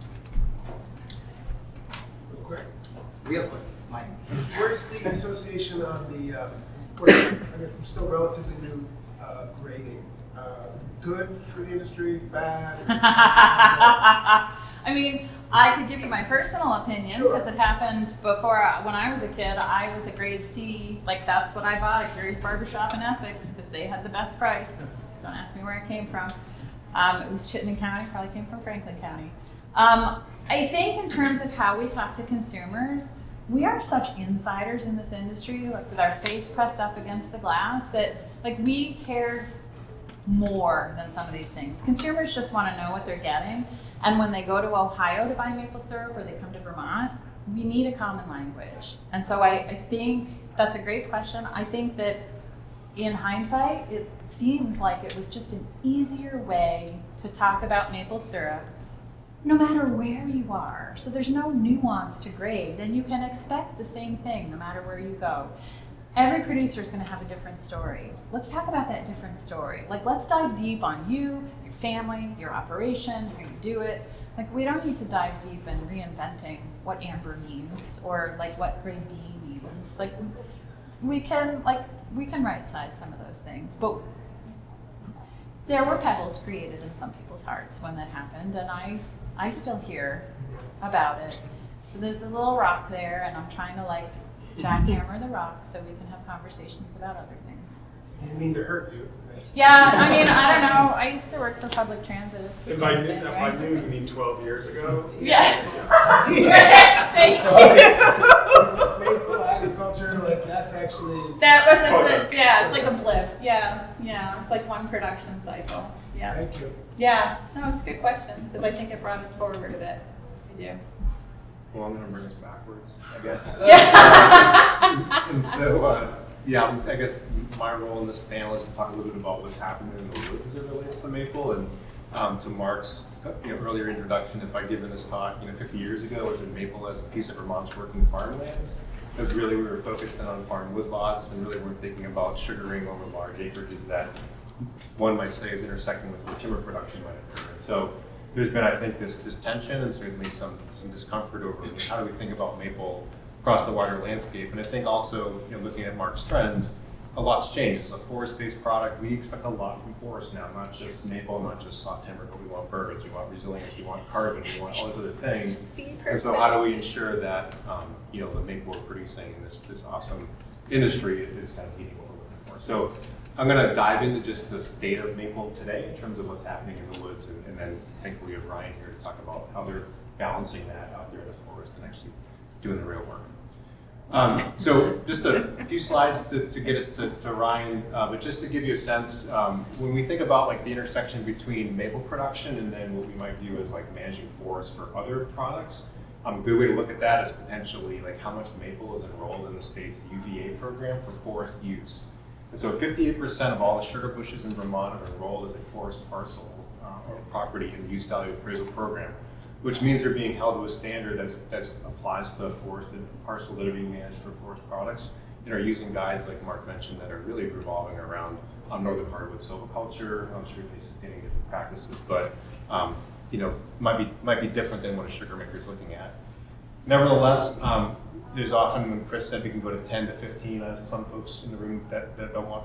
Real quick, Mike. Where's the association on the, I guess I'm still relatively new, grading? Good for the industry, bad? I mean, I could give you my personal opinion because it happened before. When I was a kid, I was a grade C. Like, that's what I bought at Gary's Barbershop in Essex because they had the best price. Don't ask me where it came from. It was Chittenden County, probably came from Franklin County. I think in terms of how we talk to consumers, we are such insiders in this industry, like with our face pressed up against the glass, that like we care more than some of these things. Consumers just want to know what they're getting, and when they go to Ohio to buy maple syrup or they come to Vermont, we need a common language. And so I think that's a great question. I think that in hindsight, it seems like it was just an easier way to talk about maple syrup no matter where you are. So there's no nuance to grade, and you can expect the same thing no matter where you go. Every producer is going to have a different story. Let's talk about that different story. Like, let's dive deep on you, your family, your operation, how you do it. Like, we don't need to dive deep in reinventing what amber means or like what grade B means. Like, we can right size some of those things, but there were pebbles created in some people's hearts when that happened, and I still hear about it. So there's a little rock there, and I'm trying to like jackhammer the rock so we can have conversations about other things. I didn't mean to hurt you. Yeah, I mean, I don't know. I used to work for public transit. It's the If I same knew, thing, if right? I knew, you mean 12 years ago? Yeah. Thank you. Maple agriculture, like that's actually. That was it's yeah, it's like a blip. Yeah, it's like one production cycle. Yeah. Thank you. Yeah, no, it's a good question because I think it brought us forward a bit. I do. Well, I'm going to bring us backwards, I guess. Yeah. And so, yeah, I guess my role in this panel is to talk a little bit about what's happening in the woods as it relates to maple. And to Mark's earlier introduction, if I'd given this talk 50 years ago, it was maple as a piece of Vermont's working farmlands. Because really we were focused in on farm woodlots and really weren't thinking about sugaring over large acreages that one might say is intersecting with where timber production might occur. And so there's been, I think, this tension and certainly some discomfort over how do we think about maple across the wider landscape. And I think also, looking at Mark's trends, a lot's changed. It's a forest-based product. We expect a lot from forests now, not just maple, not just saw timber, but we want birds, we want resilience, we want carbon, we want all those other things. And so how do we ensure that the maple we're producing in this awesome industry is kind of meeting what we're looking for? So I'm going to dive into just the state of maple today in terms of what's happening in the woods, and then thankfully we have Ryan here to talk about how they're balancing that out there in the forest and actually doing the real work. So just a few slides to get us to Ryan, but just to give you a sense, when we think about like the intersection between maple production and then what we might view as like managing forests for other products, a good way to look at that is potentially like how much maple is enrolled in the state's UVA program for forest use. And so 58% of all the sugar bushes in Vermont are enrolled as a forest parcel or property in the use value appraisal program, which means they're being held to a standard that applies to forested parcels that are being managed for forest products and are using guides like Mark mentioned that are really revolving around northern hardwood silviculture. I'm sure they're sustaining different practices, but might be different than what a sugar maker is looking at. Nevertheless, there's often, when Chris said we can go to 10 to 15, some folks in the room that don't want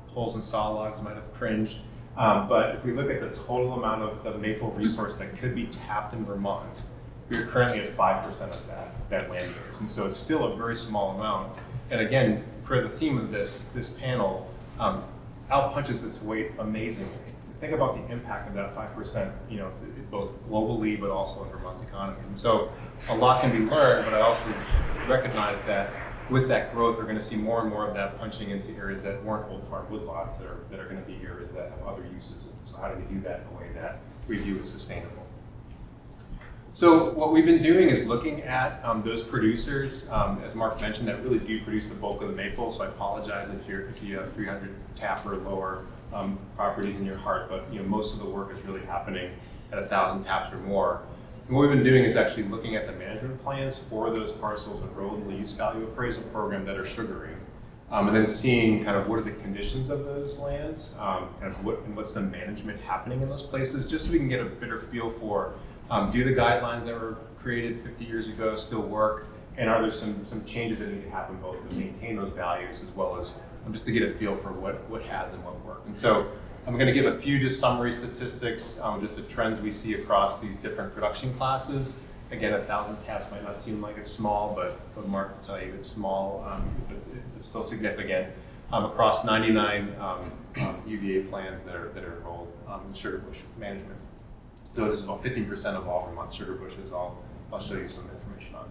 holes in saw logs might have cringed. But if we look at the total amount of the maple resource that could be tapped in Vermont, we're currently at 5% of that land use. And so it's still a very small amount. And again, per the theme of this panel, outpunches its weight amazingly. Think about the impact of that 5%, both globally, but also in Vermont's economy. And so a lot can be learned, but I also recognize that with that growth, we're going to see more and more of that punching into areas that weren't old farm woodlots that are going to be areas that have other uses. So how do we do that in a way that we view as sustainable? So what we've been doing is looking at those producers, as Mark mentioned, that really do produce the bulk of the maple. So I apologize if you have 300 tap or lower properties in your heart, but most of the work is really happening at 1,000 taps or more. And what we've been doing is actually looking at the management plans for those parcels, enrolled in the use value appraisal program that are sugaring, and then seeing kind of what are the conditions of those lands, kind of what's the management happening in those places, just so we can get a better feel for do the guidelines that were created 50 years ago still work, and are there some changes that need to happen both to maintain those values as well as just to get a feel for what has and what worked. And so I'm going to give a few just summary statistics, just the trends we see across these different production classes. Again, 1,000 taps might not seem like it's small, but Mark will tell you it's small, but it's still significant. Across 99 UVA plans that are enrolled in sugar bush management. So this is about 15% of all Vermont sugar bushes. I'll show you some information on.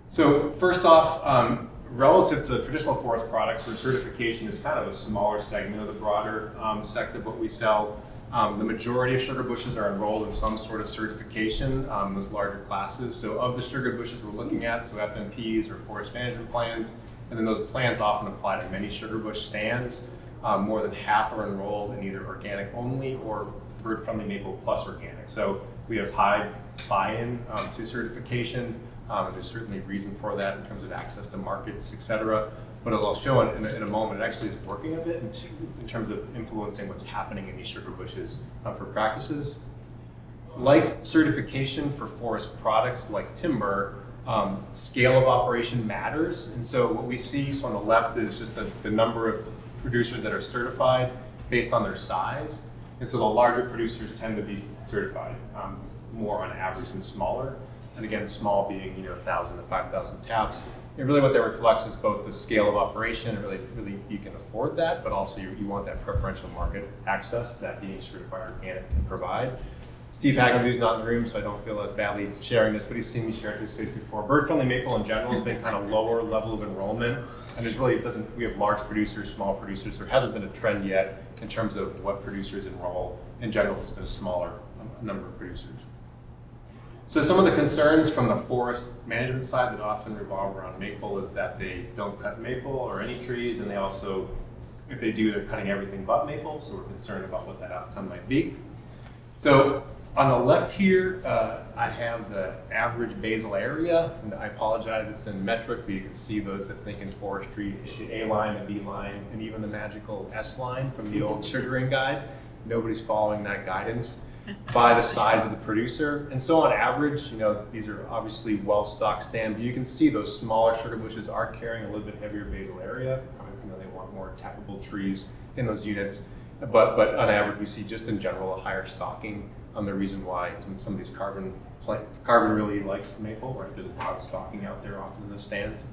So first off, relative to traditional forest products, where certification is kind of a smaller segment of the broader sector of what we sell, the majority of sugar bushes are enrolled in some sort of certification, those larger classes. So of the sugar bushes we're looking at, so FMPs or forest management plans, and then those plans often apply to many sugar bush stands. More than half are enrolled in either organic only or bird-friendly maple plus organic. So we have high buy-in to certification. And there's certainly reason for that in terms of access to markets, et cetera. But as I'll show in a moment, it actually is working a bit in terms of influencing what's happening in these sugar bushes for practices. Like certification for forest products like timber, scale of operation matters. And so what we see on the left is just the number of producers that are certified based on their size. And so the larger producers tend to be certified more on average than smaller. And again, small being 1,000 to 5,000 taps. And really what that reflects is both the scale of operation, and really you can afford that, but also you want that preferential market access that being certified organic can provide. Steve Hagen, who's not in the room, so I don't feel as badly sharing this, but he's seen me share it to his face before. Bird-friendly maple in general has been kind of lower level of enrollment, and we have large producers, small producers. There hasn't been a trend yet in terms of what producers enroll. In general, it's been a smaller number of producers. So some of the concerns from the forest management side that often revolve around maple is that they don't cut maple or any trees, and they also, if they do, they're cutting everything but maple, so we're concerned about what that outcome might be. So on the left here, I have the average basal area, and I apologize, it's in metric, but you can see those that think in forestry, the A line, the B line, and even the magical S line from the old sugaring guide. Nobody's following that guidance by the size of the producer. And so on average, these are obviously well-stocked stand, but you can see those smaller sugar bushes are carrying a little bit heavier basal area. They want more tappable trees in those units. But on average, we see just in general a higher stocking. The reason why some of these carbon really likes maple, right? There's a lot of stocking out there often in the stands.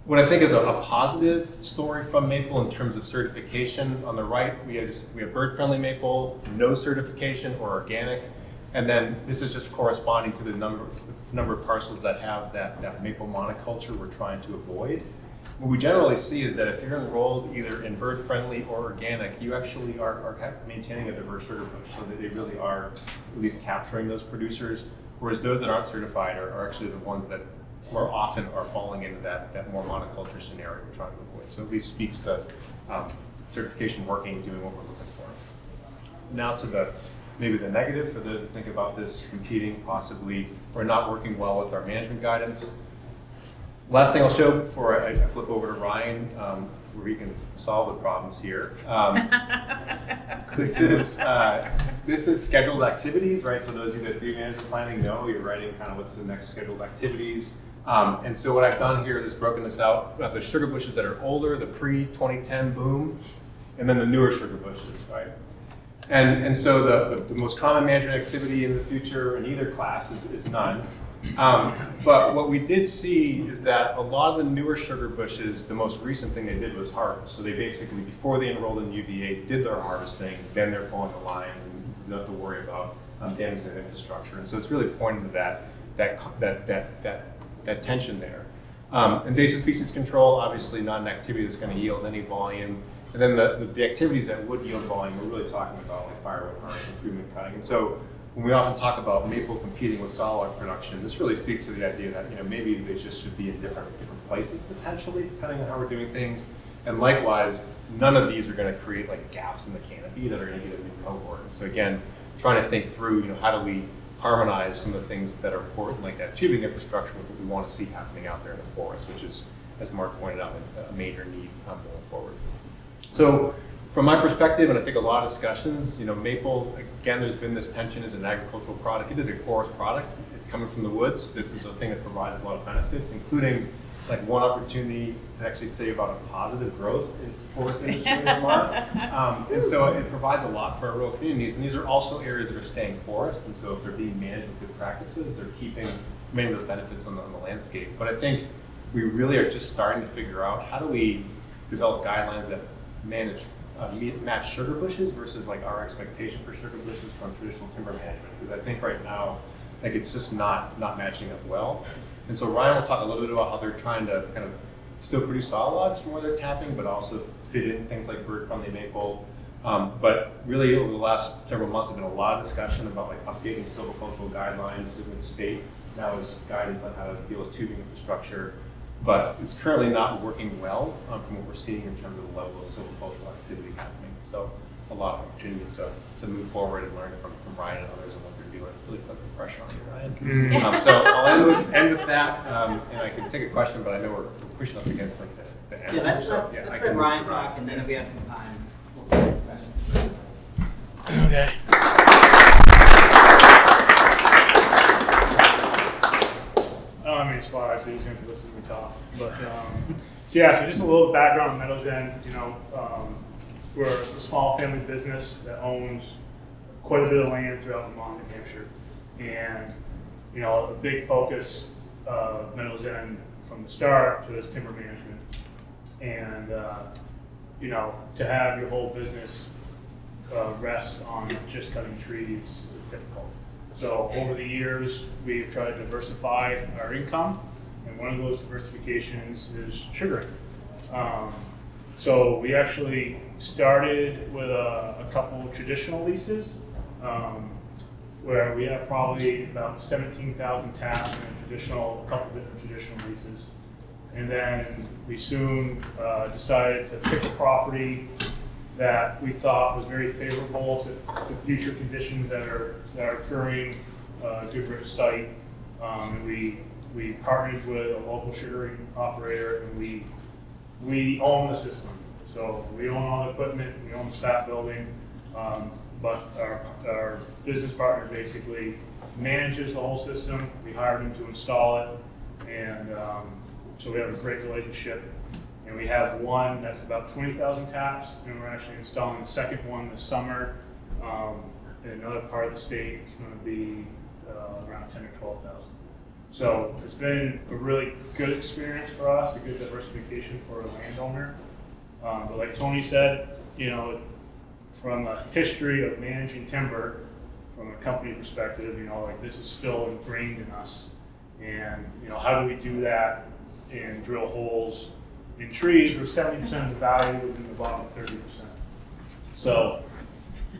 What I think is a positive story from maple in terms of certification, on the right we have bird-friendly maple, no certification or organic, and then this is just corresponding to the number of parcels that have that maple monoculture we're trying to avoid. What we generally see is that if you're enrolled either in bird-friendly or organic, you actually are maintaining a diverse sugar bush, so that they really are at least capturing those producers, whereas those that aren't certified are actually the ones that more often are falling into that more monoculture scenario we're trying to avoid. So at least speaks to certification working, doing what we're looking for. Now to maybe the negative for those that think about this competing possibly or not working well with our management guidance. Last thing I'll show before I flip over to Ryan, where we can solve the problems here. This is scheduled activities, right? So those of you that do management planning know you're writing kind of what's the next scheduled activities. And so what I've done here is broken this out about the sugar bushes that are older, the pre-2010 boom, and then the newer sugar bushes, right? And so the most common management activity in the future in either class is none. But what we did see is that a lot of the newer sugar bushes, the most recent thing they did was harvest. So they basically, before they enrolled in UVA, did their harvesting, then they're pulling the lines and don't have to worry about damaging the infrastructure. And so it's really pointing to that tension there. Invasive species control, obviously not an activity that's going to yield any volume. And then the activities that would yield volume, we're really talking about like firewood harvest, improvement cutting. And so when we often talk about maple competing with solid production, this really speaks to the idea that maybe they just should be in different places potentially, depending on how we're doing things. And likewise, none of these are going to create like gaps in the canopy that are going to get a new cohort. And so again, trying to think through, how do we harmonize some of the things that are important, like that tubing infrastructure, with what we want to see happening out there in the forest, which is, as Mark pointed out, a major need going forward. So from my perspective, and I think a lot of discussions, maple, again, there's been this tension as an agricultural product. It is a forest product. It's coming from the woods. This is a thing that provides a lot of benefits, including like one opportunity to actually say about a positive growth in forest industry in Vermont. And so it provides a lot for our rural communities. And these are also areas that are staying forest. And so if they're being managed with good practices, they're keeping many of those benefits on the landscape. But I think we really are just starting to figure out how do we develop guidelines that match sugar bushes versus like our expectation for sugar bushes from traditional timber management. Because I think right now, like it's just not matching up well. And so Ryan will talk a little bit about how they're trying to kind of still produce solid logs from where they're tapping, but also fit in things like bird-friendly maple. But really over the last several months, there's been a lot of discussion about like updating silvicultural guidelines in the state. Now is guidance on how to deal with tubing infrastructure. But it's currently not working well from what we're seeing in terms of the level of silvicultural activity happening. So a lot of opportunity to move forward and learn from Ryan and others and what they're doing. Really put the pressure on you, Ryan. So I'll end with that, and I can take a question, but I know we're pushing up against like the end. Yeah, let's so, let I can Ryan move to Ryan. talk, and then if we have some time, we'll take questions. Okay. I don't have any slides, so you just have to listen to me talk. But so just a little background on Meadows End. We're a small family business that owns quite a bit of land throughout Vermont and New Hampshire, and a big focus of Meadows End from the start was timber management, and to have your whole business rest on just cutting trees is difficult. So over the years, we've tried to diversify our income, and one of those diversifications is sugaring. So we actually started with a couple of traditional leases, where we have probably about 17,000 taps in a couple different traditional leases. And then we soon decided to pick a property that we thought was very favorable to future conditions that are occurring, a good rich site. And we partnered with a local sugaring operator, and we own the system. So we own all the equipment, we own the staff building, but our business partner basically manages the whole system. We hired him to install it, and so we have a great relationship. And we have one that's about 20,000 taps, and we're actually installing the second one this summer. In another part of the state, it's going to be around 10 or 12,000. So it's been a really good experience for us, a good diversification for a landowner. But like Tony said, from a history of managing timber, from a company perspective, like this is still ingrained in us. And how do we do that and drill holes in trees where 70% of the value is in the bottom 30%? So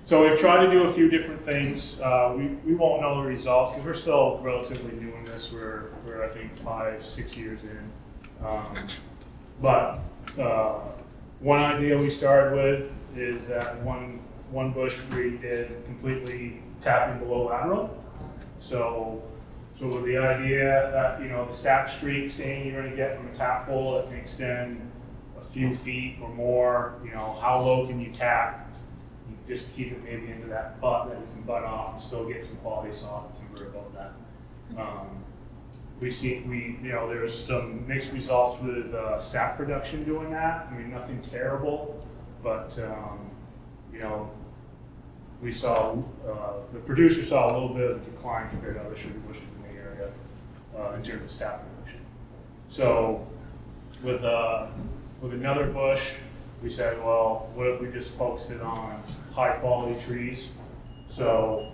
we've tried to do a few different things. We won't know the results because we're still relatively new in this. We're I think 5-6 years in. But one idea we started with is that one bush we did completely tapping below lateral. So with the idea that the sap streak stain you're going to get from a tap hole that can extend a few feet or more, you know, how low can you tap? You just keep it maybe into that butt that you can butt off and still get some quality soft timber above that. There's some mixed results with sap production doing that. I mean, nothing terrible, but we saw, the producer saw a little bit of a decline compared to other sugar bushes in the area in terms of sap production. So with another bush, we said, well, what if we just focus it on high quality trees? So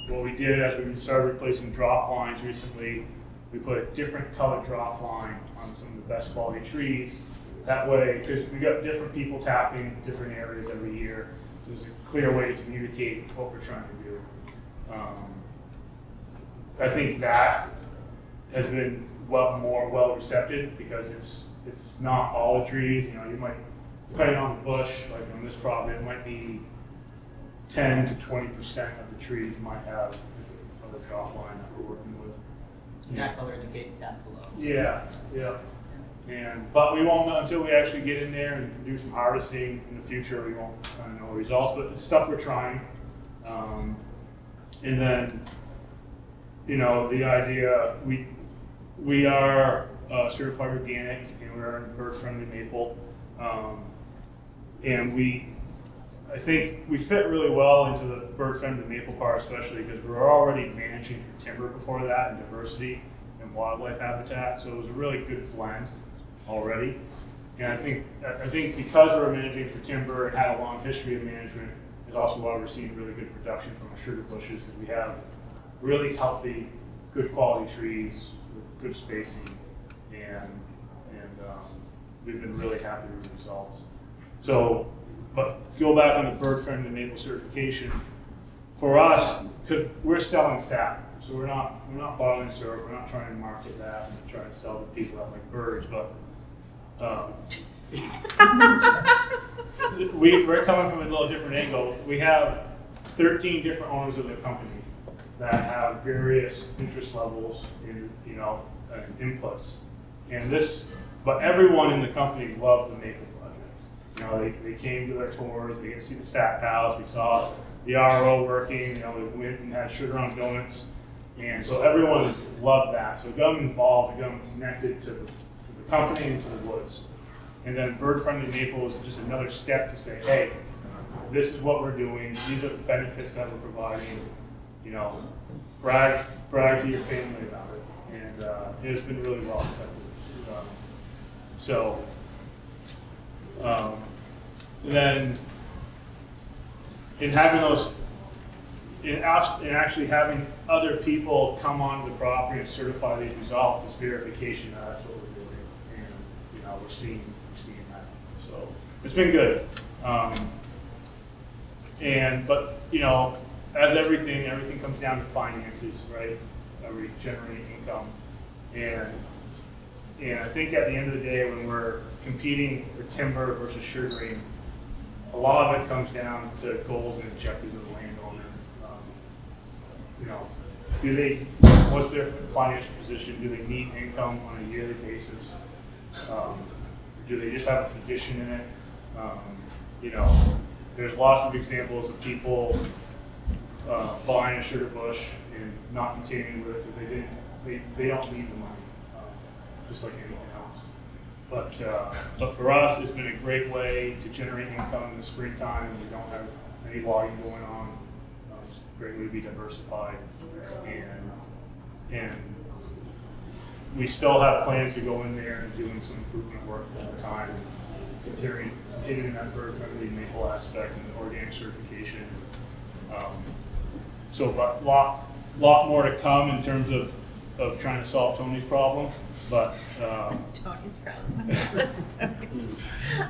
what we did as we started replacing drop lines recently, we put a different colored drop line on some of the best quality trees. That way, because we got different people tapping different areas every year, so there's a clear way to communicate what we're trying to do. I think that has been more well received because it's not all the trees. You know, you might, depending on the bush, like on this property, it might be 10 to 20% of the trees might have a different color drop line that we're working with. That color indicates down below. Yeah. But we won't know until we actually get in there and do some harvesting in the future. We won't kind of know the results, but it's stuff we're trying. And then, the idea, we are certified organic and we're bird-friendly maple. And I think we fit really well into the bird-friendly maple part, especially because we were already managing for timber before that and diversity and wildlife habitat. So it was a really good blend already. And I think because we were managing for timber and had a long history of management is also why we're seeing really good production from our sugar bushes, because we have really healthy, good quality trees with good spacing, and we've been really happy with the results. So, but go back on the bird-friendly maple certification. For us, because we're selling sap, so we're not bottling syrup. We're not trying to market that and trying to sell to people that like birds. But we're coming from a little different angle. We have 13 different owners of the company that have various interest levels in inputs, but everyone in the company loved the maple project. They came to their tours. They got to see the sap house. We saw the RO working. We went and had sugar on donuts, and so everyone loved that. So got them involved, got them connected to the company and to the woods. And then bird-friendly maple is just another step to say, hey, this is what we're doing. These are the benefits that we're providing. Brag to your family about it, and it's been really well accepted. Then in having those, in actually having other people come onto the property and certify these results is verification that that's what we're doing, and we're seeing that. So it's been good. But as everything comes down to finances, right? We generate income, and I think at the end of the day, when we're competing for timber versus sugaring, a lot of it comes down to goals and objectives of the landowner. What's their financial position? Do they need income on a yearly basis? Do they just have a tradition in it? There's lots of examples of people buying a sugar bush and not continuing with it because they don't need the money, just like anything else. But for us, it's been a great way to generate income in the springtime. We don't have any volume going on. It's a great way to be diversified, and we still have plans to go in there and doing some improvement work all the time, continuing that bird-friendly maple aspect and the organic certification. But lot more to come in terms of trying to solve Tony's problem. But Tony's problem.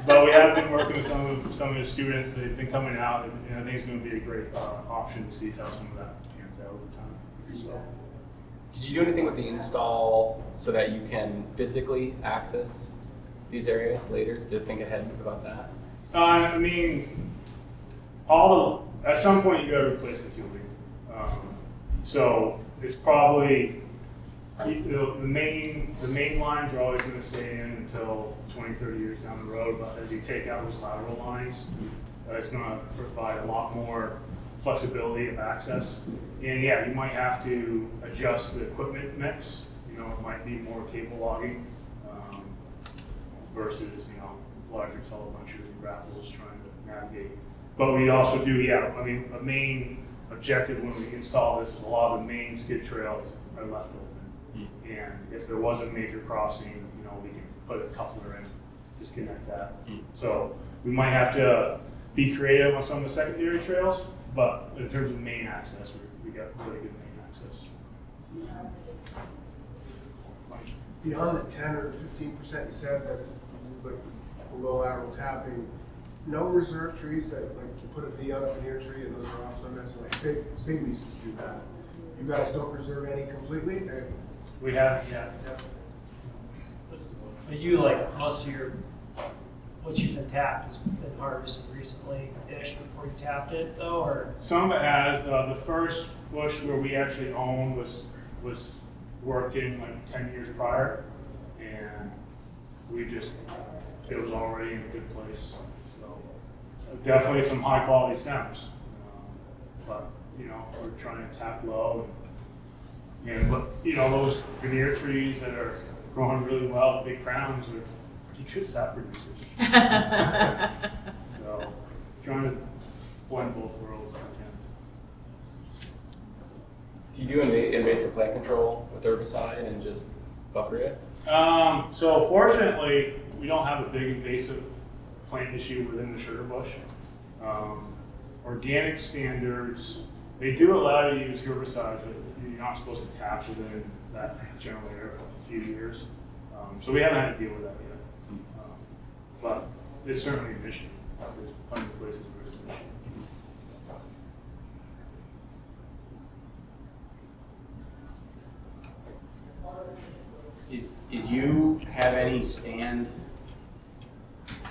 but we have been working with some of the students. They've been coming out, and I think it's going to be a great option to see how some of that pans out over time. So. Did you do anything with the install so that you can physically access these areas later? Did you think ahead about that? At some point you got to replace the tubing. So it's probably, The main lines are always gonna stay in until 20, 30 years down the road, but as you take out those lateral lines, it's gonna provide a lot more flexibility of access. And yeah, you might have to adjust the equipment mix. You know, it might be more cable logging versus, you know, larger fellow bunchers and grapples trying to navigate. But we also do, yeah, I mean, a main objective when we install this is a lot of the main skid trails are left open. And if there was a major crossing, you know, we can put a coupler in, just connect that. So we might have to be creative on some of the secondary trails, but in terms of main access, we got really good main access. Beyond the 10 or 15% you said that's like below lateral tapping, no reserve trees that like you put a V on a veneer tree and those are off limits, and like big leases do that. You guys don't reserve any completely? We have, yeah. But you, like, most of your, what you've been tapped has been harvested recently-ish before you tapped it, though, or? Some of it has. The first bush where we actually owned was worked in like 10 years prior, and it was already in a good place. So definitely some high quality stems, but you know, we're trying to tap low. And you know, those veneer trees that are growing really well, big crowns, are pretty good sap producers. So trying to blend both worlds if we can. Do you do invasive plant control with herbicide and just buffer it? So fortunately, we don't have a big invasive plant issue within the sugar bush. Organic standards, they do allow you to use herbicides, but you're not supposed to tap within that general area for a few years. So we haven't had to deal with that yet. But it's certainly an issue. There's plenty of places where it's an issue. Did you have any stand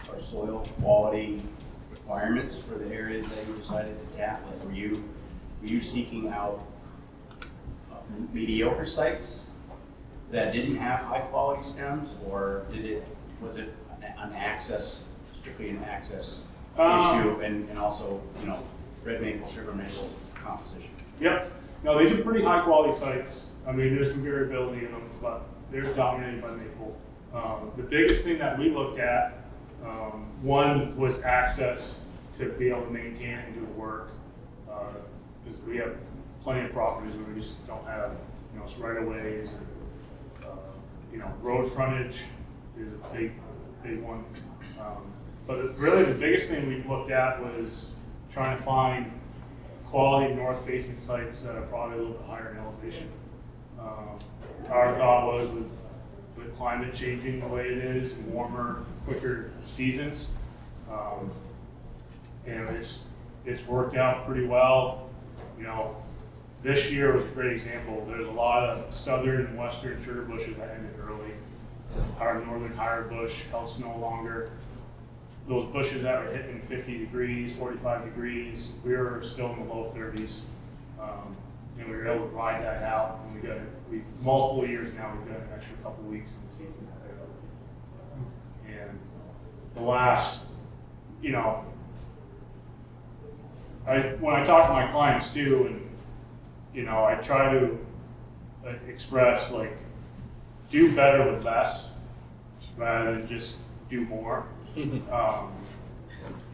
or soil quality requirements for the areas that you decided to tap? Like, were you seeking out mediocre sites that didn't have high quality stems, or was it an access, strictly an access issue, and also, you know, red maple, sugar maple composition? Yep. No, these are pretty high quality sites. I mean, there's some variability in them, but they're dominated by maple. The biggest thing that we looked at, one was access to be able to maintain it and do the work, because we have plenty of properties where we just don't have, you know, right of ways, and you know, road frontage is a big one. But really, the biggest thing we looked at was trying to find quality north-facing sites that are probably a little bit higher in elevation. Our thought was with climate changing the way it is, warmer, quicker seasons, and it's worked out pretty well. You know, this year was a great example. There's a lot of southern and western sugar bushes that ended early. Our northern higher bush held snow longer. Those bushes that were hitting 50 degrees, 45 degrees, we were still in the low 30s. And we were able to ride that out. And multiple years now, we've got an extra couple weeks in the season. And the last, you know, when I talk to my clients too, and you know, I try to express like, do better with less rather than just do more.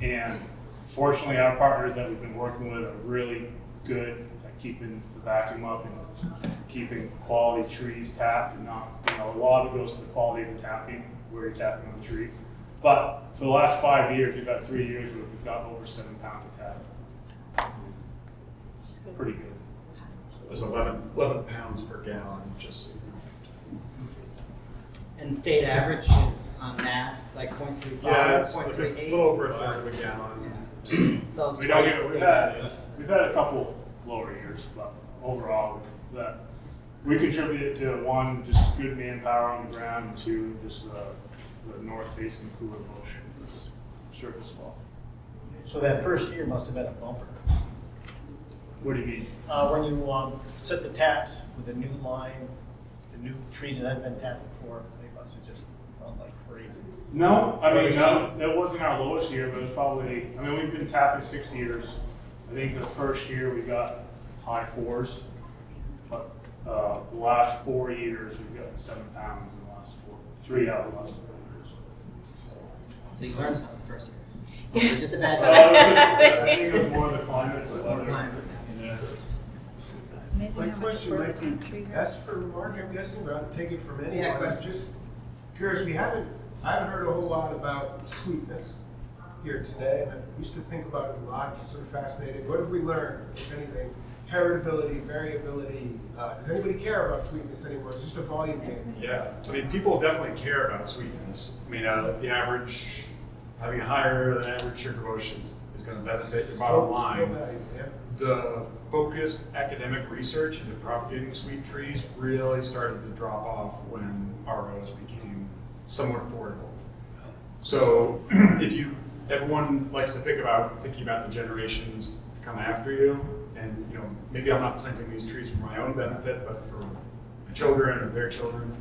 And fortunately, our partners that we've been working with are really good at keeping the vacuum up and keeping quality trees tapped, and not, you know, a lot of it goes to the quality of the tapping, where you're tapping on the tree. But for the last 5 years, we've had 3 years where we've got over 7 pounds of tap. It's pretty good. It was 11 pounds per gallon, just so you know. And the state average is on mass like 0.35, Yeah, it's like a 0.38. little over a third of a gallon. Yeah. So it's We don't twice get, the we've had a couple lower years, but overall, that we contributed to, one, just good manpower on the ground, and two, just the north-facing cooler bush was surface well. So that first year must have been a bumper. What do you mean? When you set the taps with a new line the new trees that hadn't been tapped before, they must have just felt like crazy. No, I mean, Really? no, that wasn't our lowest year, but it was probably, I mean, we've been tapping 6 years. I think the first year we got high 4s, but the last 4 years we've gotten 7 pounds in the last 3 out of the last 4 years. So you learned something the first year. Or just I imagine. think it was more the climate. More climate. Yeah. So maybe My how much question further might down the tree be, goes. that's for Mark, I'm guessing, but I'll take it from anyone. Yeah, go ahead. I'm just curious, I haven't heard a whole lot about sweetness here today, and I used to think about it a lot, sort of fascinated. What have we learned, if anything? Heritability, variability, does anybody care about sweetness anymore? It's just a volume game. Yeah, I mean, people definitely care about sweetness. I mean, the average, having a higher than average sugar bush is going to benefit your bottom line. Yeah. The focused academic research into propagating sweet trees really started to drop off when ROs became somewhat affordable. So everyone likes to thinking about the generations to come after you, and maybe I'm not planting these trees for my own benefit, but for my children or their children.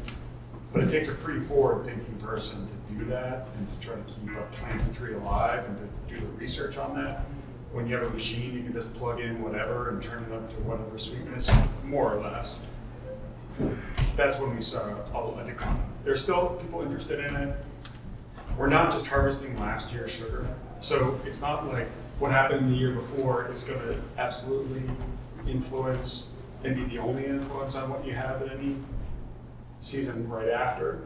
But it takes a pretty forward-thinking person to do that and to try to keep a planted tree alive and to do the research on that. When you have a machine, you can just plug in whatever and turn it up to whatever sweetness, more or less. That's when we saw a decline. There's still people interested in it. We're not just harvesting last year's sugar. So it's not like what happened the year before is going to absolutely influence and be the only influence on what you have in any season right after.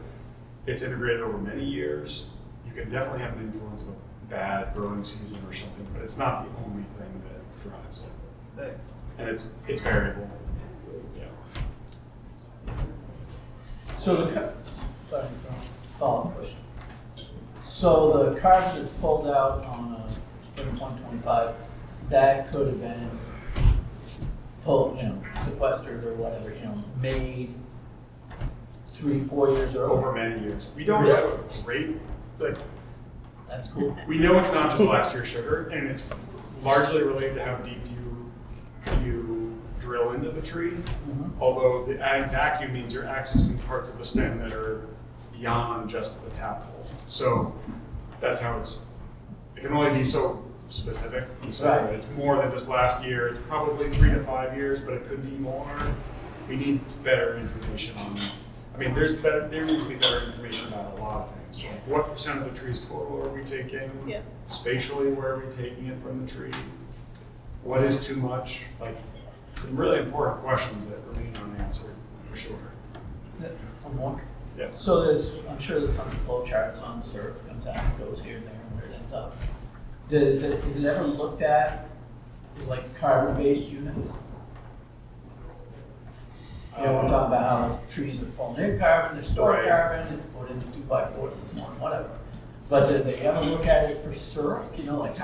It's integrated over many years. You can definitely have an influence of a bad growing season or something, but it's not the only thing that drives it. Thanks. And it's variable. Yeah. So follow-up question. So the carbon that's pulled out on spring 2025, that could have been pulled, sequestered or whatever, made 3-4 years earlier. Over many years. We don't have a great, That's cool. we know it's not just last year's sugar, and it's largely related to how deep you drill into the tree. Mm-hmm. Although the adding vacuum means you're accessing parts of the stem that are beyond just the tap hole. So that's how it can only be so specific. So Right. it's more than just last year. It's probably 3 to 5 years, but it could be more. We need better information on that. I mean, there needs to be better information about a lot of things. Like what percent of the tree's total are we taking? Yeah. Spatially, where are we taking it from the tree? What is too much? Like some really important questions that remain unanswered for sure. I'm wondering. Yeah. So I'm sure there's tons of flow charts on syrup comes out, goes here and there, and where it ends up. Is it ever looked at as like carbon-based units? We're talking about how the trees are pulling in carbon, they're storing Right. carbon, it's put into 2x4s and so on, whatever. But did they ever look at it for syrup? Like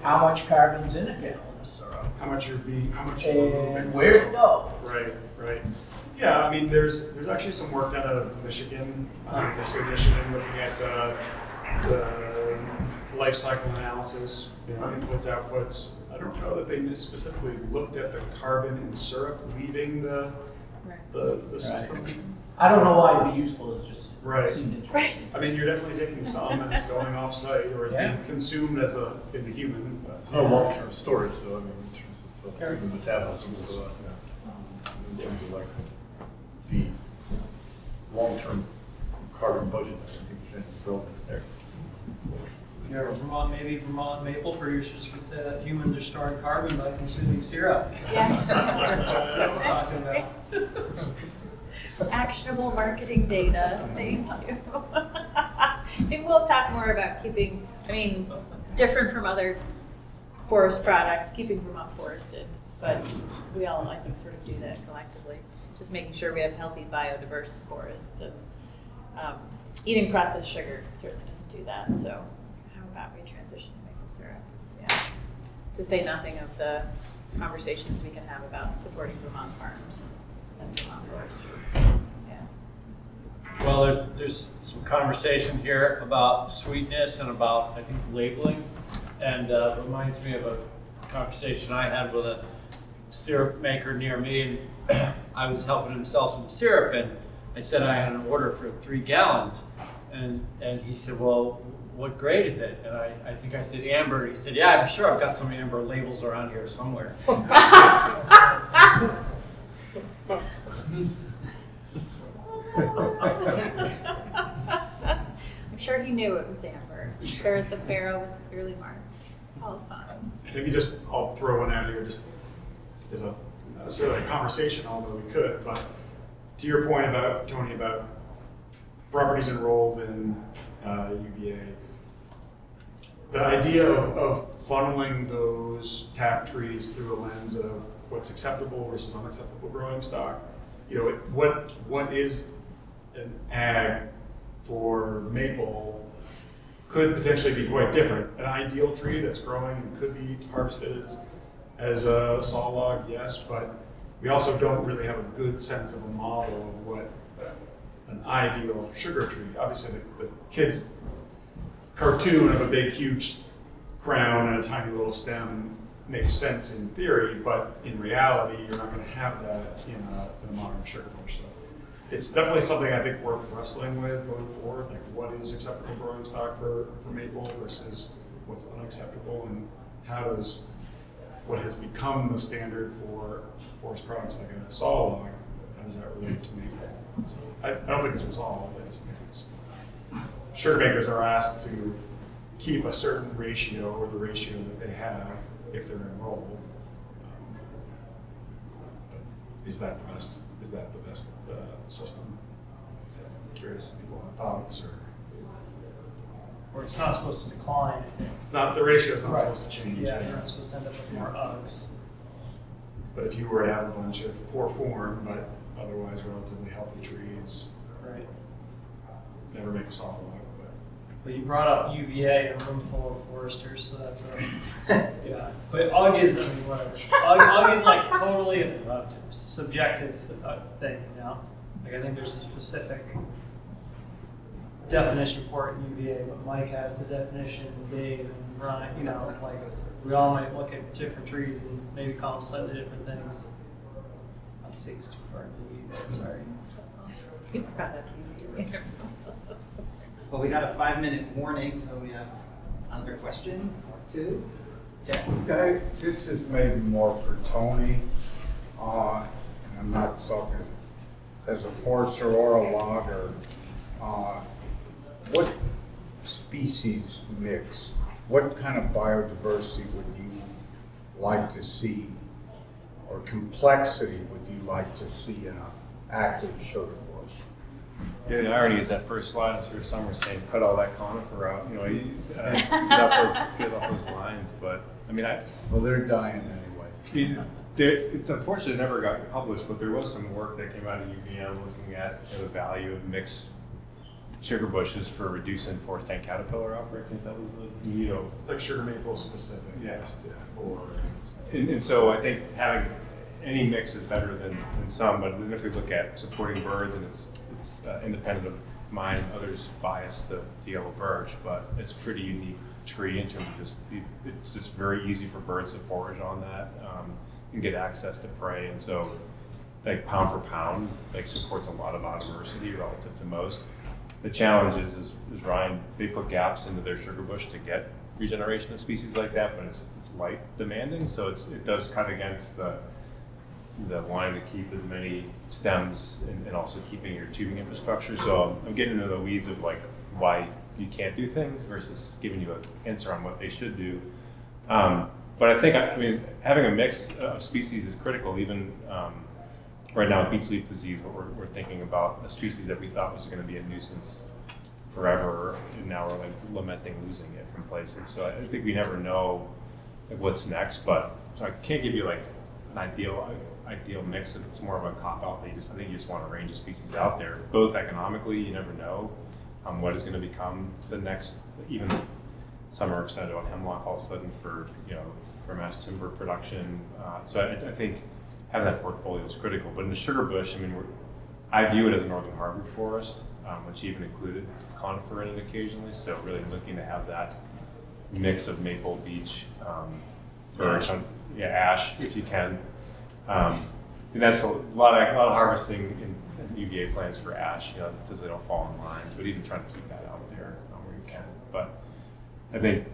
how much carbon's in a gallon of syrup? How much you're moving. And where's it go? Right. Yeah, I mean, there's actually some work done out of Michigan. There's a Michigan looking at the life cycle analysis, inputs, outputs. I don't know that they specifically looked at the carbon in syrup leaving the system. I don't know why it'd be useful, it's just Right. seemed interesting. Right. I mean, you're definitely taking some and it's going off site or it's Yeah. being consumed in the human. But, long-term storage, though, I mean, in terms of the metabolism, so, in terms of like the long-term carbon budget, I think we should build this there. Yeah, Vermont maple producers could say that humans are storing carbon by consuming syrup. Yeah. That's what I was talking about. Actionable marketing data, thank you. Maybe we'll talk more about different from other forest products, keeping Vermont forested. But we all, I think, sort of do that collectively. Just making sure we have healthy, biodiverse forests. And eating processed sugar certainly doesn't do that. So how about we transition to maple syrup? Yeah. To say nothing of the conversations we can have about supporting Vermont farms and Vermont forestry. Yeah. Well, there's some conversation here about sweetness and about, I think, labeling. And it reminds me of a conversation I had with a syrup maker near me, and I was helping him sell some syrup, and I said I had an order for 3 gallons, and he said, well, what grade is it? And I think I said amber. He said, yeah, I'm sure I've got some amber labels around here somewhere. I'm sure he knew it was amber. I'm sure the barrel was clearly marked. All fun. Maybe just, I'll throw one out here, just as a, not necessarily a conversation, although we could, but to your point about, Tony, about properties enrolled in UVA, the idea of funneling those tap trees through a lens of what's acceptable versus unacceptable growing stock, what is an ag for maple could potentially be quite different. An ideal tree that's growing and could be harvested as a saw log, yes, but we also don't really have a good sense of a model of what an ideal sugar tree. Obviously, the kid's cartoon of a big, huge crown and a tiny little stem makes sense in theory, but in reality, you're not going to have that in a modern sugar bush. So it's definitely something I think worth wrestling with going forward, like what is acceptable growing stock for maple versus what's unacceptable, and how does what has become the standard for forest products like a saw log, how does that relate to maple? So I don't think it's resolved. I just think it's sugar makers are asked to keep a certain ratio, or the ratio that they have if they're enrolled. But is that the best? Is that the best system? I'm curious if people have thoughts, Or it's not supposed to decline, I think. it's not, the ratio is not Right. supposed to change. Yeah, you're not supposed to end up with more Uggs. But if you were to have a bunch of poor form but otherwise relatively healthy trees, Right. never make a saw log. But you brought up UVA, a room full of foresters, so that's yeah. But UGG is, UGG is like totally a subjective thing, you know? Like I think there's a specific definition for it in UVA, but Mike has the definition, and Dave and Ryan, you know, like we all might look at different trees and maybe call them slightly different things. Not to take us too far into the weeds, sorry. Well, we got a 5-minute warning, so we have another question or two. Jeff? Guys, this is maybe more for Tony. And I'm not talking as a forester or a logger. What species mix, what kind of biodiversity would you like to see, or complexity would you like to see in an active sugar bush? Yeah, the irony is that first slide, I'm sure some were saying, cut all that conifer out, get off those lines, but, I mean, Well, they're dying anyway. It's unfortunate it never got published, but there was some work that came out of UVM looking at the value of mixed sugar bushes for reducing forest tank caterpillar outbreak. I think that was the It's like sugar maple specific. Yes. Or and so I think having any mix is better than some, but then if we look at supporting birds, and it's independent of mine, others biased to yellow birch, but it's a pretty unique tree in terms of it's just very easy for birds to forage on that and get access to prey, and so like pound for pound, like supports a lot of biodiversity relative to most. The challenge is Ryan, they put gaps into their sugar bush to get regeneration of species like that, but it's light demanding, so it does cut against the wanting to keep as many stems and also keeping your tubing infrastructure. So I'm getting into the weeds of like why you can't do things versus giving you an answer on what they should do. But I think, having a mix of species is critical. Even right now with beech leaf disease, we're thinking about a species that we thought was going to be a nuisance forever, and now we're like lamenting losing it from places. So I think we never know like, what's next, but so I can't give you like an ideal mix. It's more of a cop out. I think you just want a range of species out there, both economically. You never know what is going to become the next. Even some are excited about hemlock all of a sudden for mass timber production. So I think having that portfolio is critical. But in the sugar bush, I view it as a northern hardwood forest, which even included conifer in it occasionally. So really looking to have that mix of maple, beech, birch, ash if you can. And that's a lot of harvesting in UVA plants for ash, because they don't fall in lines, but even trying to keep that out there where you can. But I think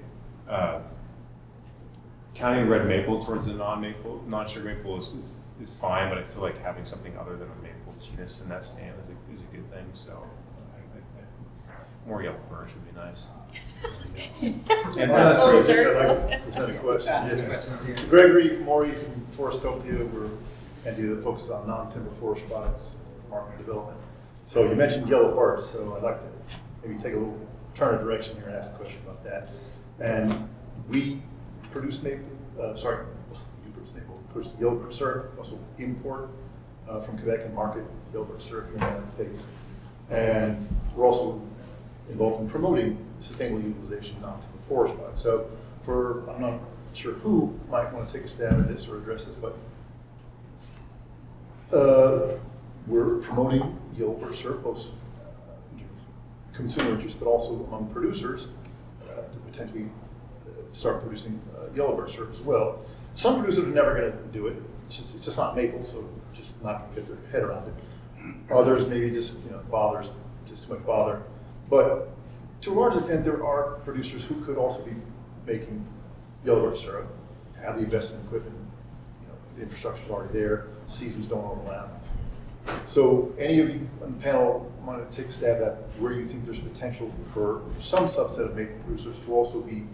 counting red maple towards the non-sugar maple is fine, but I feel like having something other than a maple genus in that stand is a good thing. So more yellow birch would be nice. And Full I'd circle. like to present a question. Good question over here. Gregory Morey from Forestopia, we're an entity that focuses on non-timber forest products, market and development. So you mentioned yellow birch, so I'd like to maybe take a little turn of direction here and ask a question about that. And we produce maple, you produce maple, produce yellow birch syrup, also import from Quebec and market yellow birch syrup here in the United States. And we're also involved in promoting sustainable utilization of non-timber forest products. So I'm not sure who might want to take a stab at this or address this, but we're promoting yellow birch syrup, both consumer interest, but also among producers to potentially start producing yellow birch syrup as well. Some producers are never going to do it. It's just not maple, so just not going to get their head around it. Others maybe just bothers, just too much bother. But to a large extent, there are producers who could also be making yellow birch syrup, have the investment equipment, the infrastructure is already there, seasons don't overlap. So any of you on the panel want to take a stab at where you think there's potential for some subset of maple producers to also be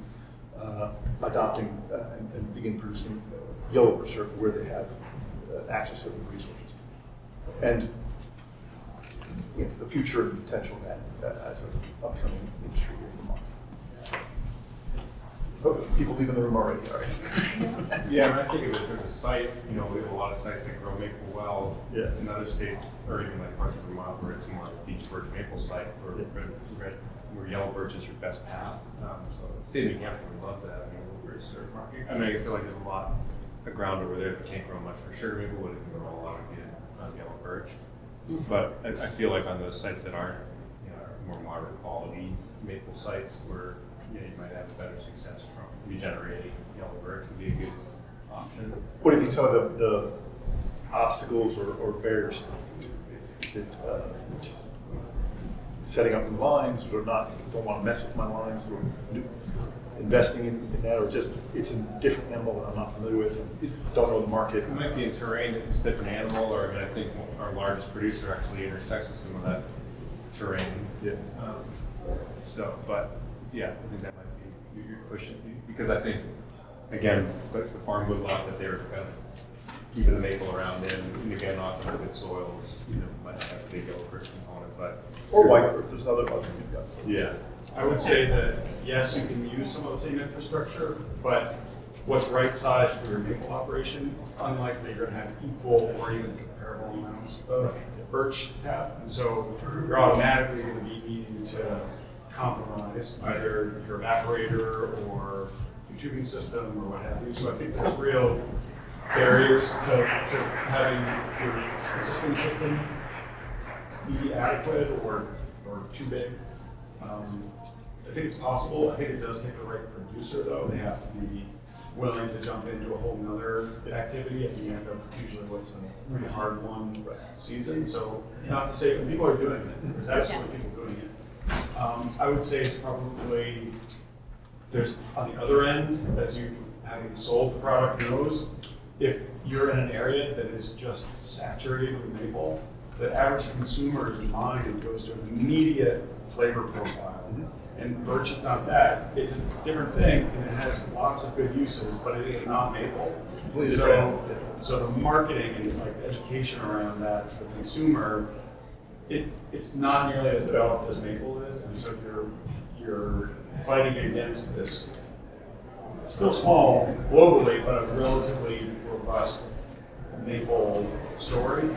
adopting and begin producing yellow birch syrup where they have access to the resources. And the future and potential of that as an upcoming industry here in Vermont. Oh, people leaving the room already, all right. Yeah, when I think of it, there's a site, we have a lot of sites that grow maple well in other states, or even like parts of Vermont where it's more like a beech birch maple site where yellow birch is your best path. So the state of New Hampshire would love that. We're very certain market. I feel like there's a lot of ground over there that can't grow much for sugar maple, but it can grow a lot of good yellow birch. But I feel like on those sites that aren't, more moderate quality maple sites where you might have better success from regenerating yellow birch would be a good option. What do you think some of the obstacles or barriers? Is it just setting up new lines, or don't want to mess with my lines, or investing in that, or just it's a different animal that I'm not familiar with and don't know the market? It might be in terrain that's a different animal, or I think our largest producer actually intersects with some of that terrain. Yeah. I think that might be your question, because I think, again, the farm would love that they were kind of keeping the maple around in, and again, often good soils, might have a big yellow birch component, or white birch. There's other options you've got. Yeah. I would say that yes, you can use some of the same infrastructure, but what's right sized for your maple operation, it's unlikely you're going to have equal or even comparable amounts of birch tap, and so you're automatically going to be needing to compromise either your evaporator or your tubing system or what have you. So I think there's real barriers to having your existing system be adequate or too big. I think it's possible. I think it does take the right producer, though. They have to be willing to jump into a whole nother activity at the end of usually what's a pretty hard won season. So not to say that people are doing it. There's absolutely people doing it. I would say it's probably, there's on the other end, as you having sold the product knows, if you're in an area that is just saturated with maple, the average consumer's mind goes to an immediate flavor profile. And birch is not that. It's a different thing, and it has lots of good uses, but it is not maple. So the marketing and like the education around that for the consumer, it's not nearly as developed as maple is, and so you're fighting against this still small globally, but a relatively robust maple story,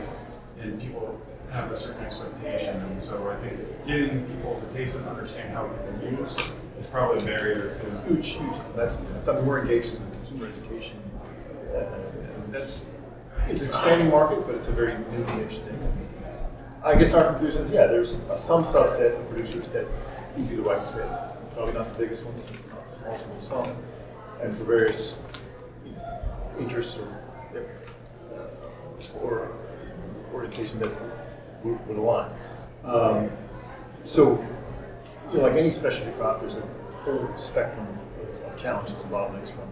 and people have a certain expectation, and so I think getting people to taste and understand how it can be used is probably a barrier to huge. That's something we're engaged in, is the consumer education. And it's an expanding market, but it's a very new and interesting. I guess our conclusion is, there's some subset of producers that would be the right fit. Probably not the biggest ones, not the smallest ones, some, and for various interests or or orientation that would align. So, you know, like any specialty crop, there's a whole spectrum of challenges and bottlenecks from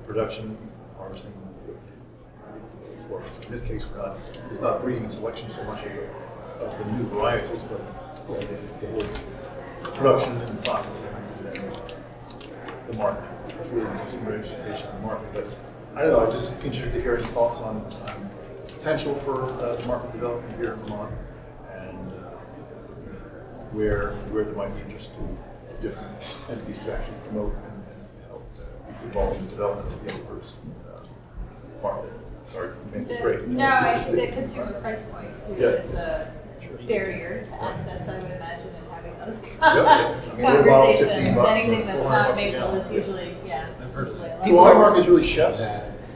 production, harvesting, or in this case, it's not breeding and selection so much of the new varieties, but the whole production and processing and then the market. It's really the consumer education and market. But I don't know, I'm just interested to hear any thoughts on potential for market development here in Vermont and where there might be interest to different entities to actually promote and help evolve the development of the innovators market. Sorry, it's great. No, I think the consumer price point too Yeah. is a barrier to access, I would imagine, in having those Yep. conversations. $15, Anything that's $400 not a maple gallon. is usually, yeah. I've heard of that. Well, our market is really chefs,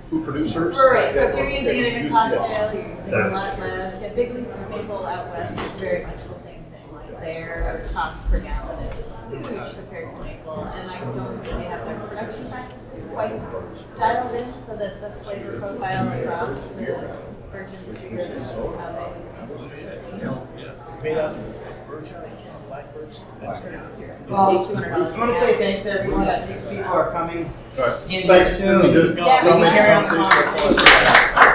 food producers. Right, so Yeah, if you're using it in a use- cocktail, yeah. you're using a lot less. Yeah, big leaf maple out west is very much the same thing. Like their cost per gallon is huge compared to maple, and I don't think they have their production practices quite dialed in so that the flavor profile across the birch industry is how they. Made out of birch, black birch. Well, $200 I want to say thanks to everyone. I think people are coming All right. in here Thanks. soon. Good. Yeah, We can we carry on the Conversation. conversation.